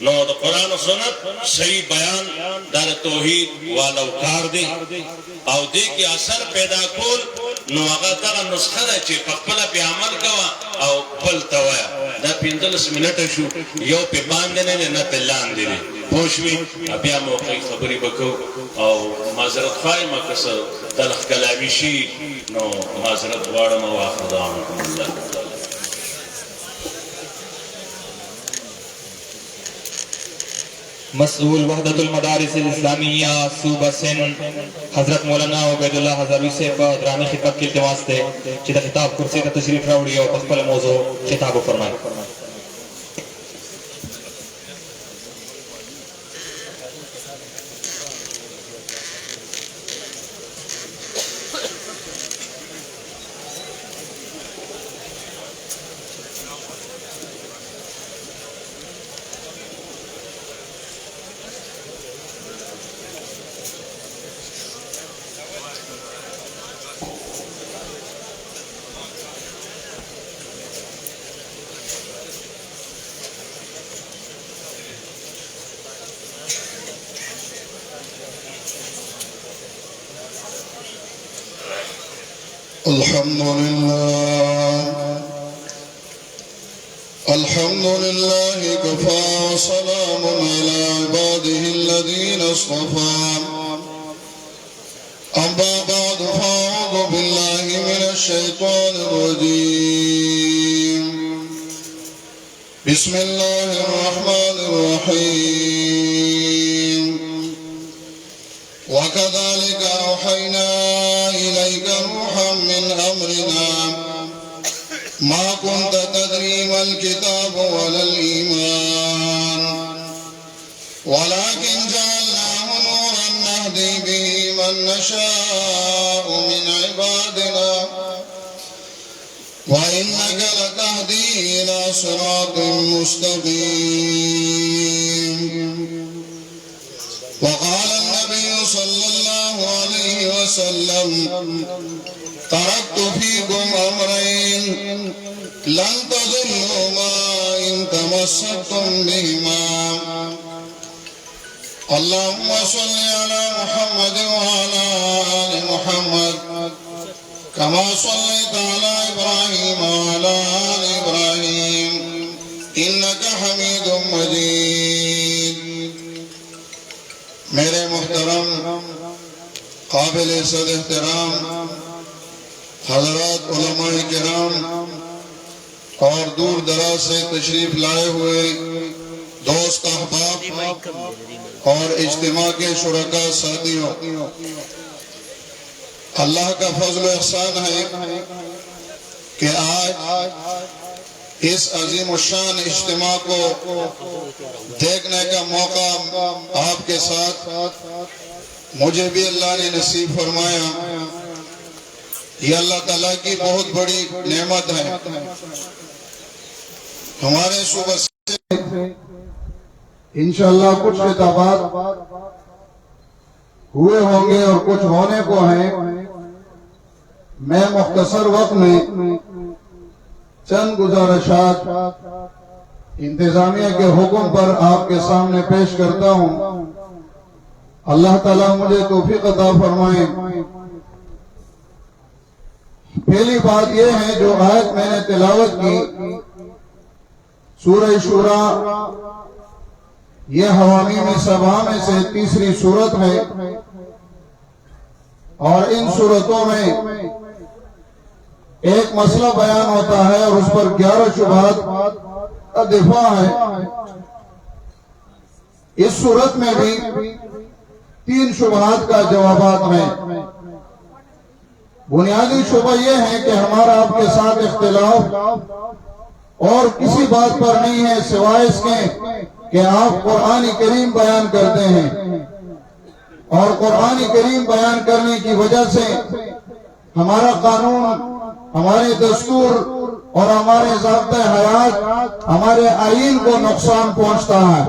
نو دا قرآن و سنت صحیح بیان دار توحید والا اکار دے او دے کی اثر پیدا کول نو آغا دا نسخہ دا چے پکپلا پی عمل کوا او پل توایا دا 15 منٹ شو یو پی باندنے نے نا پلان دینے پوشوی ابیا موقعی خبری بکو او معذرت خواہی مکسر دلخ کلامی شی نو معذرت وارم و آخر دعوانکم اللہ مسئول وحدت المدارس الاسلامیہ صوبہ سندھ حضرت مولانا عبیداللہ ہزاروی سے درانی خطبت کے التماس دے چیدہ خطاب کرسی کا تشریف راوڑی اور پسپل موضوع خطاب و فرمائے الحمد لله كفى وسلام على عباده الذين اصطفى أما بعد فأعوذ بالله من الشيطان الرجيم بسم الله الرحمن الرحيم وكذلك أوحينا إليك روحا من أمرنا ما كنت تدري ما الكتاب ولا الإيمان ولكن جعلناه نورا نهدي به من نشاء من عبادنا وإنك لتهدي إلى صراط مستقيم وقال النبي صلى الله عليه وسلم تركت فيكم أمرين لن تضلوا ما إن تمسكتم بهما اللهم صل على محمد وعلى آل محمد كما صليت على إبراهيم وعلى آل إبراهيم إنك حميد مجيد. میرے محترم قابل عزت احترام حضرات علماء کرام اور دور دراز سے تشریف لائے ہوئے دوست احباب اور اجتماع کے شرکاء ساتھیوں، اللہ کا فضل و احسان ہے کہ آج اس عظیم الشان اجتماع کو دیکھنے کا موقع آپ کے ساتھ مجھے بھی اللہ نے نصیب فرمایا. یہ اللہ تعالیٰ کی بہت بڑی نعمت ہے. ہمارے صوبہ سے انشاءاللہ کچھ خطابات ہوئے ہوں گے اور کچھ ہونے کو ہیں. میں مختصر وقت میں چند گزارشات انتظامیہ کے حکم پر آپ کے سامنے پیش کرتا ہوں. اللہ تعالیٰ مجھے توفیق عطا فرمائے. پہلی بات یہ ہے جو آیت میں نے تلاوت کی سورہ شورا، یہ حوامیم سبا میں سے تیسری سورت ہے اور ان سورتوں میں ایک مسئلہ بیان ہوتا ہے اور اس پر 11 شبہات کا دفاع ہے. اس سورت میں بھی 3 شبہات کا جوابات ہیں. بنیادی شبہ یہ ہے کہ ہمارا آپ کے ساتھ اختلاف اور کسی بات پر نہیں ہے سوائے اس کے کہ آپ قرآن کریم بیان کرتے ہیں اور قرآن کریم بیان کرنے کی وجہ سے ہمارا قانون، ہمارے دستور اور ہمارے ضابطۂ حیات، ہمارے آئین کو نقصان پہنچتا ہے.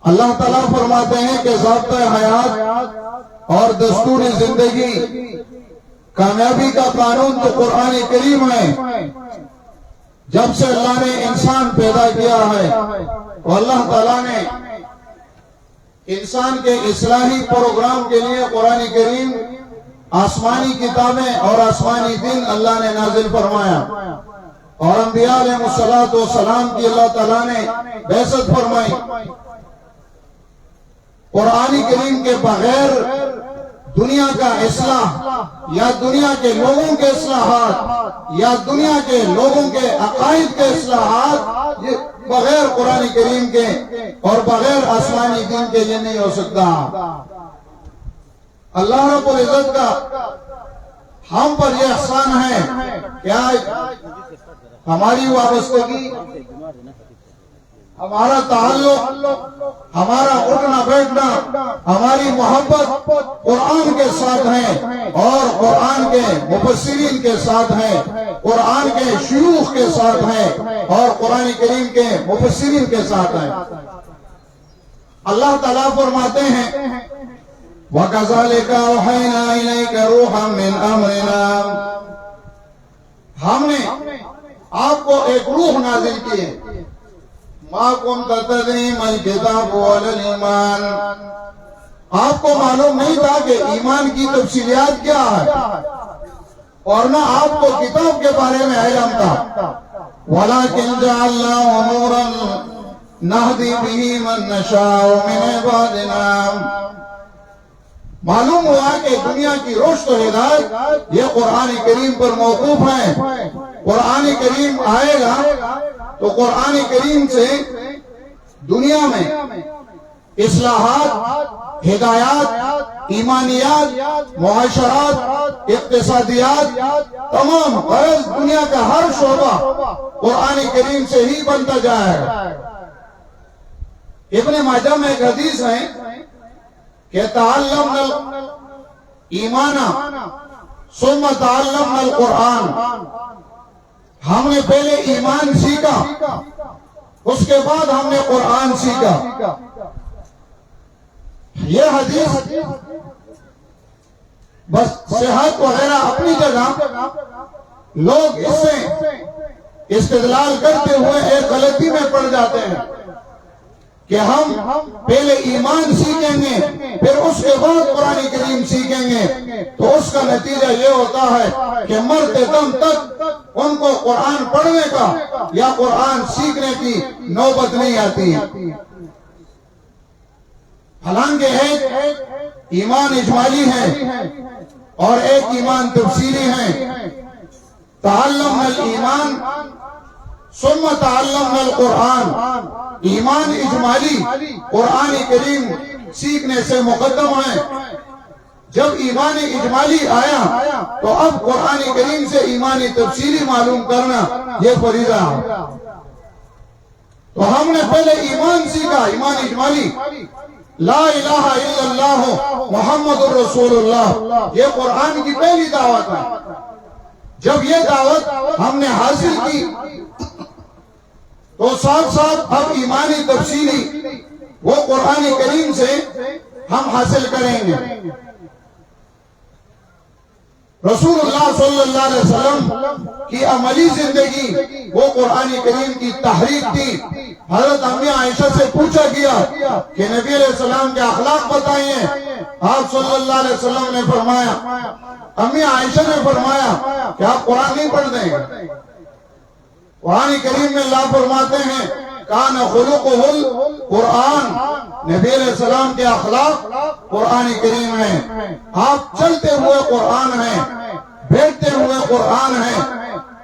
اللہ تعالیٰ فرماتے ہیں کہ ضابطۂ حیات اور دستور زندگی کامیابی کا قانون تو قرآن کریم ہے. جب سے اللہ نے انسان پیدا کیا ہے تو اللہ تعالیٰ نے انسان کے اصلاحی پروگرام کے لیے قرآن کریم، آسمانی کتابیں اور آسمانی دین اللہ نے نازل فرمایا اور انبیاء علیہ السلام کی اللہ تعالیٰ نے بعثت فرمائی. قرآن کریم کے بغیر دنیا کا اصلاح یا دنیا کے لوگوں کے اصلاحات یا دنیا کے لوگوں کے عقائد کے اصلاحات یہ بغیر قرآن کریم کے اور بغیر آسمانی دین کے یہ نہیں ہو سکتا. اللہ رب العزت کا ہم پر یہ احسان ہے کہ آج ہماری وابستگی، ہمارا تعلق، ہمارا اٹھنا بیٹھنا، ہماری محبت قرآن کے ساتھ ہے اور قرآن کے مفسرین کے ساتھ ہے، قرآن کے شیوخ کے ساتھ ہے اور قرآن کریم کے مفسرین کے ساتھ ہے. اللہ تعالیٰ فرماتے ہیں وَكَذَلِكَ أَوْحَيْنَا إِلَيْكَ رُوحًا مِّنْ أَمْرِنَا، ہم نے آپ کو ایک روح نازل کی ہے. مَا كُنْتَ تَدْرِي مَا الْكِتَابُ وَلَا الْإِيمَانُ، آپ کو معلوم نہیں تھا کہ ایمان کی تفصیلات کیا ہے اور نہ آپ کو کتاب کے بارے میں علم تھا. وَلَكِنْ جَعَلْنَاهُ نُورًا نَهْدِي بِهِ مَن نَّشَاءُ مِنْ عِبَادِنَا، معلوم ہوا کہ دنیا کی روشن و ہدایت یہ قرآن کریم پر موقوف ہے. قرآن کریم آئے گا تو قرآن کریم سے دنیا میں اصلاحات، ہدایات، ایمانیات، معاشرات، اقتصادیات، تمام غرض دنیا کا ہر شعبہ قرآن کریم سے ہی بنتا جائے گا. ابن ماجہ میں ایک حدیث ہے کہ تعلمنا ایمان ثم تعلمنا القرآن، ہم نے پہلے ایمان سیکھا اس کے بعد ہم نے قرآن سیکھا. یہ حدیث بس صحت وغیرہ اپنی جگہ، لوگ اس سے استدلال کرتے ہوئے ایک غلطی میں پڑ جاتے ہیں کہ ہم پہلے ایمان سیکھیں گے پھر اس کے بعد قرآن کریم سیکھیں گے، تو اس کا نتیجہ یہ ہوتا ہے کہ مرتے دم تک ان کو قرآن پڑھنے کا یا قرآن سیکھنے کی نوبت نہیں آتی ہے۔ حالانکہ ایک ایمان اجمالی ہے اور ایک ایمان تفصیلی ہے۔ تعلمنا الایمان ثم تعلمنا القرآن، ایمان اجمالی قرآن کریم سیکھنے سے مقدم ہے۔ جب ایمان اجمالی آیا تو اب قرآن کریم سے ایمان تفصیلی معلوم کرنا یہ فریضہ ہے۔ تو ہم نے پہلے ایمان سیکھا، ایمان اجمالی، لا الہ الا اللہ محمد الرسول اللہ، یہ قرآن کی پہلی دعوت ہے۔ جب یہ دعوت ہم نے حاصل کی تو ساتھ ساتھ اب ایمانی تفصیلی وہ قرآن کریم سے ہم حاصل کریں گے۔ رسول اللہ صلی اللہ علیہ وسلم کی عملی زندگی وہ قرآن کریم کی تحریک تھی۔ حضرت امی عائشہ سے پوچھا گیا کہ نبی علیہ السلام کے اخلاق بتائیے، آپ صلی اللہ علیہ وسلم نے فرمایا، امی عائشہ نے فرمایا کہ آپ قرآن نہیں پڑھ دیں گے۔ قرآن کریم میں اللہ فرماتے ہیں کان خلقہ القرآن، نبی علیہ السلام کے اخلاق قرآن کریم ہیں۔ آپ چلتے ہوئے قرآن ہیں، بیٹھتے ہوئے قرآن ہیں،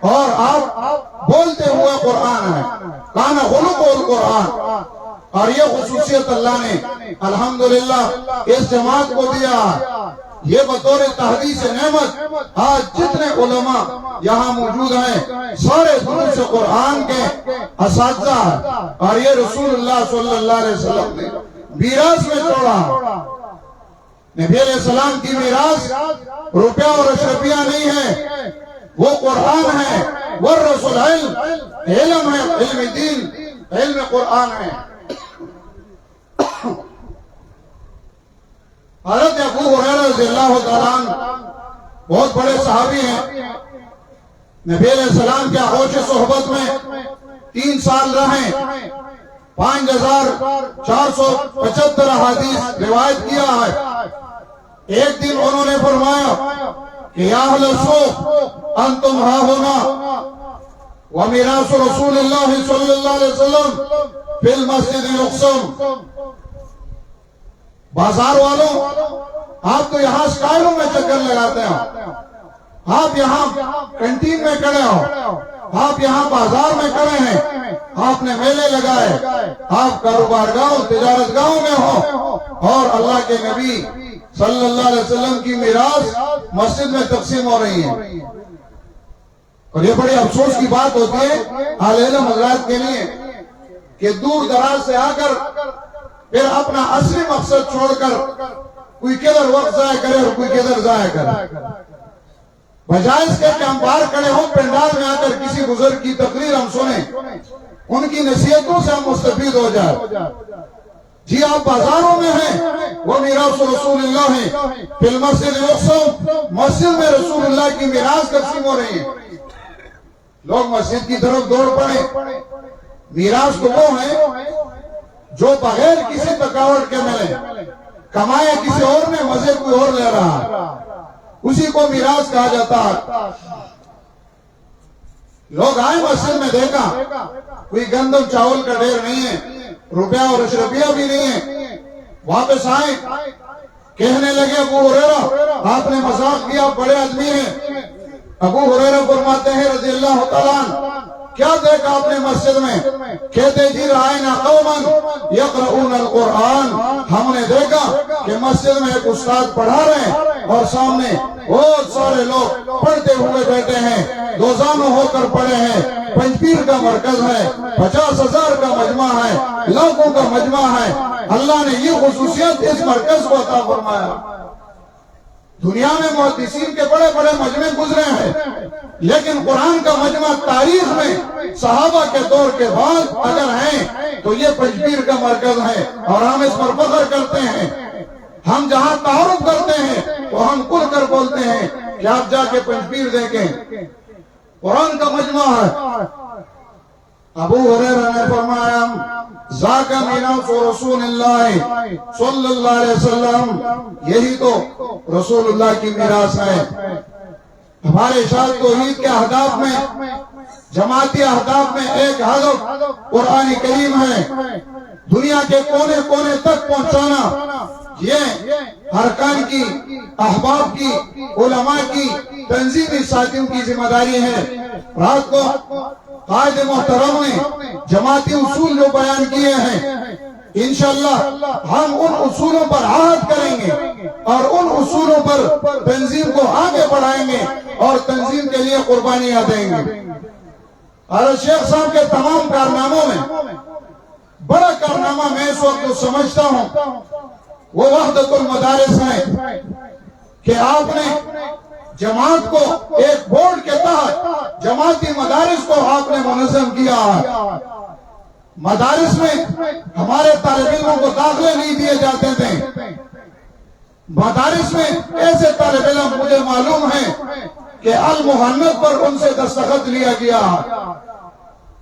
اور آپ بولتے ہوئے قرآن ہیں۔ کان خلقہ القرآن، اور یہ خصوصیت اللہ نے الحمدللہ اس جماعت کو دیا ہے۔ یہ بطور تحدیث نعمت آج جتنے علماء یہاں موجود ہیں سارے دروس قرآن کے اساتذہ ہیں، اور یہ رسول اللہ صلی اللہ علیہ وسلم نے میراث میں چھوڑا۔ نبی علیہ السلام کی میراث روپیہ اور اشرفیہ نہیں ہے، وہ قرآن ہے، والرسول علم ہے، علم دین، علم قرآن ہے۔ حضرت ابو ہریرہ رضی اللہ تعالیٰ عنہ بہت بڑے صحابی ہیں، نبی علیہ السلام کے آغوش صحبت میں 3 سال رہے، 5475 احادیث روایت کیا ہے۔ ایک دن انہوں نے فرمایا کہ یا اہل السوق انتم ہا ہونا ومیراث رسول اللہ صلی اللہ علیہ وسلم فی المسجد یقسم، بازار والوں آپ تو یہاں سٹائلوں میں چکر لگاتے ہیں، آپ یہاں کنٹین میں کھڑے ہو، آپ یہاں بازار میں کھڑے ہیں، آپ نے میلے لگائے، آپ کاروبار گاؤں تجارت گاؤں میں ہو، اور اللہ کے نبی صلی اللہ علیہ وسلم کی میراث مسجد میں تقسیم ہو رہی ہے۔ اور یہ بڑی افسوس کی بات ہوتی ہے اہل علم حضرات کے لیے کہ دور دراز سے آ کر پھر اپنا اصلی مقصد چھوڑ کر کوئی کدھر وقت ضائع کرے اور کوئی کدھر ضائع کرے، بجائے اس کے کہ ہم باہر کھڑے ہوں پنڈال میں آ کر کسی بزرگ کی تقریر ہم سنیں، ان کی نصیحتوں سے ہم مستفید ہو جائے۔ جی آپ بازاروں میں ہیں، وہ میراث رسول اللہ ہے، فی المسجد یقسم، مسجد میں رسول اللہ کی میراث تقسیم ہو رہی ہے۔ لوگ مسجد کی طرف دوڑ پڑے۔ میراث تو وہ ہے جو بغیر کسی تھکاوٹ کے ملے، کمایا کسی اور نے، مزے کوئی اور لے رہا ہے، اسی کو میراث کہا جاتا ہے۔ لوگ آئے مسجد میں، دیکھا کوئی گندم چاول کا ڈھیر نہیں ہے، روپیہ اور اشرفیہ بھی نہیں ہے، واپس آئے کہنے لگے ابو ہریرہ آپ نے مذاق کیا، بڑے آدمی ہیں۔ ابو ہریرہ فرماتے ہیں رضی اللہ تعالیٰ عنہ کیا دیکھا آپ نے مسجد میں؟ کہتے جی رائنا قوما یقرؤون القرآن، ہم نے دیکھا کہ مسجد میں ایک استاد پڑھا رہے ہیں اور سامنے بہت سارے لوگ پڑھتے ہوئے بیٹھے ہیں، دوزانوں ہو کر پڑھے ہیں، پنجپیر کا مرکز ہے، 50,000 کا مجمع ہے، لاکھوں کا مجمع ہے۔ اللہ نے یہ خصوصیت اس مرکز کو عطا فرمایا۔ دنیا میں محدثین کے بڑے بڑے مجمع گزرے ہیں، لیکن قرآن کا مجمع تاریخ میں صحابہ کے دور کے بعد اگر ہیں تو یہ پنجپیر کا مرکز ہے، اور ہم اس پر فخر کرتے ہیں۔ ہم جہاں تعارف کرتے ہیں تو ہم کھل کر بولتے ہیں کہ آپ جا کے پنجپیر دیکھیں، قرآن کا مجمع ہے۔ ابو ہریرہ نے فرمایا ذاک میراث رسول اللہ صلی اللہ علیہ وسلم، یہی تو رسول اللہ کی میراث ہے۔ ہمارے اشاعت توحید کے اہداف میں، جماعتی اہداف میں ایک ہدف قرآن کریم ہے، دنیا کے کونے کونے تک پہنچانا۔ یہ ارکان کی، احباب کی، علماء کی، تنظیمی ساتھیوں کی ذمہ داری ہے۔ رات کو قائد محترم نے جماعتی اصول جو بیان کیے ہیں، انشاءاللہ ہم ان اصولوں پر عہد کریں گے اور ان اصولوں پر تنظیم کو آگے بڑھائیں گے اور تنظیم کے لیے قربانیاں دیں گے۔ اور شیخ صاحب کے تمام کارناموں میں بڑا کارنامہ میں اس وقت سمجھتا ہوں وہ وحدت المدارس ہے کہ آپ نے جماعت کو ایک بورڈ کے تحت جماعتی مدارس کو آپ نے منظم کیا ہے۔ مدارس میں ہمارے طالب علموں کو داخلے نہیں دیے جاتے تھے۔ مدارس میں ایسے طالب علم مجھے معلوم ہے کہ المحنت پر ان سے دستخط لیا گیا ہے۔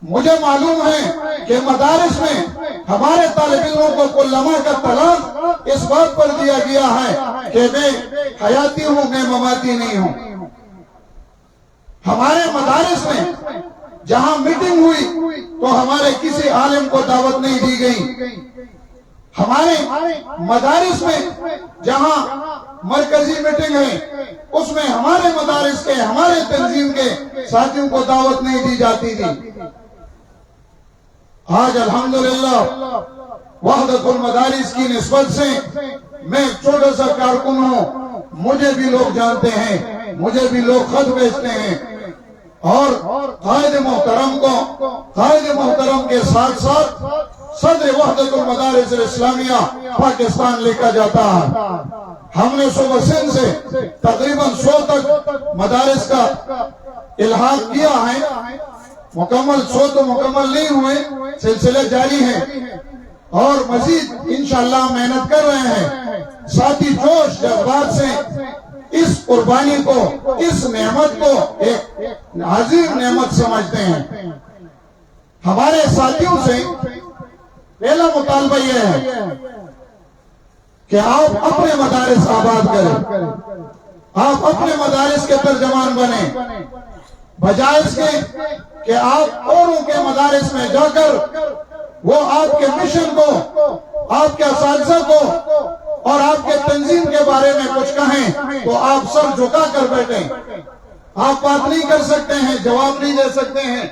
مجھے معلوم ہے کہ مدارس میں ہمارے طالب علموں کو کلمہ کا طلاق اس بات پر دیا گیا ہے کہ میں حیاتی ہوں، میں مماتی نہیں ہوں۔ ہمارے مدارس میں جہاں میٹنگ ہوئی تو ہمارے کسی عالم کو دعوت نہیں دی گئی۔ ہمارے مدارس میں جہاں مرکزی میٹنگ ہے اس میں ہمارے مدارس کے، ہمارے تنظیم کے ساتھیوں کو دعوت نہیں دی جاتی تھی۔ آج الحمدللہ وحدت المدارس کی نسبت سے میں چھوٹا سا کارکن ہوں، مجھے بھی لوگ جانتے ہیں، مجھے بھی لوگ خط بھیجتے ہیں، اور قائد محترم کو، قائد محترم کے ساتھ ساتھ صدر وحدت المدارس الاسلامیہ پاکستان لکھا جاتا ہے۔ ہم نے صبح سندھ سے تقریباً 100 تک مدارس کا الحاق کیا ہے، مکمل 100 تو مکمل نہیں ہوئے، سلسلے جاری ہیں اور مزید انشاءاللہ محنت کر رہے ہیں۔ ساتھی جوش جذبات سے اس قربانی کو، اس نعمت کو ایک عظیم نعمت سمجھتے ہیں۔ ہمارے ساتھیوں سے پہلا مطالبہ یہ ہے کہ آپ اپنے مدارس آباد کریں، آپ اپنے مدارس کے ترجمان بنیں، بجائے اس کے کہ آپ اوروں کے مدارس میں جا کر وہ آپ کے مشن کو، آپ کے اساتذہ کو اور آپ کے تنظیم کے بارے میں کچھ کہیں تو آپ سر جھکا کر بیٹھیں۔ آپ بات نہیں کر سکتے ہیں، جواب نہیں دے سکتے ہیں۔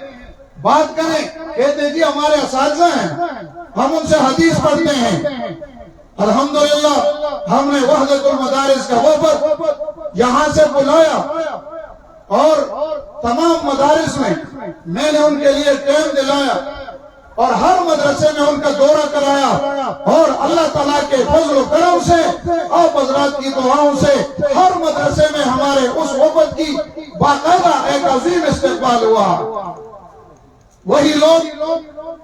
بات کریں، کہتے جی ہمارے اساتذہ ہیں، ہم ان سے حدیث پڑھتے ہیں۔ الحمدللہ ہم نے وحدت المدارس کا وفد یہاں سے بلایا اور تمام مدارس میں نے ان کے لیے ٹائم دلایا اور ہر مدرسے میں ان کا دورہ کرایا، اور اللہ تعالیٰ کے فضل و کرم سے، آپ حضرات کی دعاؤں سے ہر مدرسے میں ہمارے اس وفد کی باقاعدہ ایک عظیم استقبال ہوا۔ وہی لوگ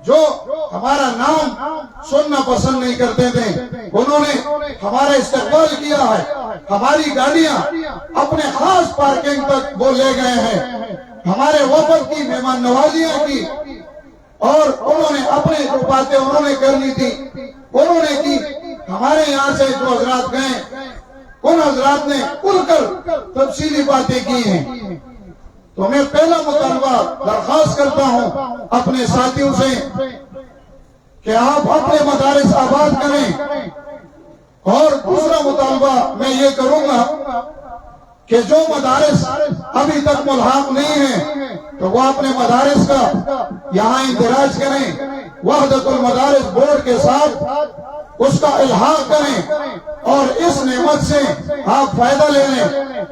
جو ہمارا نام سننا پسند نہیں کرتے تھے، انہوں نے ہمارا استقبال کیا ہے، ہماری گاڑیاں اپنے خاص پارکنگ تک وہ لے گئے ہیں، ہمارے وفد کی مہمان نوازیاں کی، اور انہوں نے اپنے جو باتیں انہوں نے کرنی تھی انہوں نے کی۔ ہمارے یہاں سے جو حضرات گئے ان حضرات نے کھل کر تفصیلی باتیں کی ہیں۔ تو میں پہلا مطالبہ درخواست کرتا ہوں اپنے ساتھیوں سے کہ آپ اپنے مدارس آباد کریں، اور دوسرا مطالبہ میں یہ کروں گا کہ جو مدارس ابھی تک ملحق نہیں ہیں تو وہ اپنے مدارس کا یہاں اندراج کریں، وحدت المدارس بورڈ کے ساتھ اس کا الحاق کریں اور اس نعمت سے آپ فائدہ لے لیں۔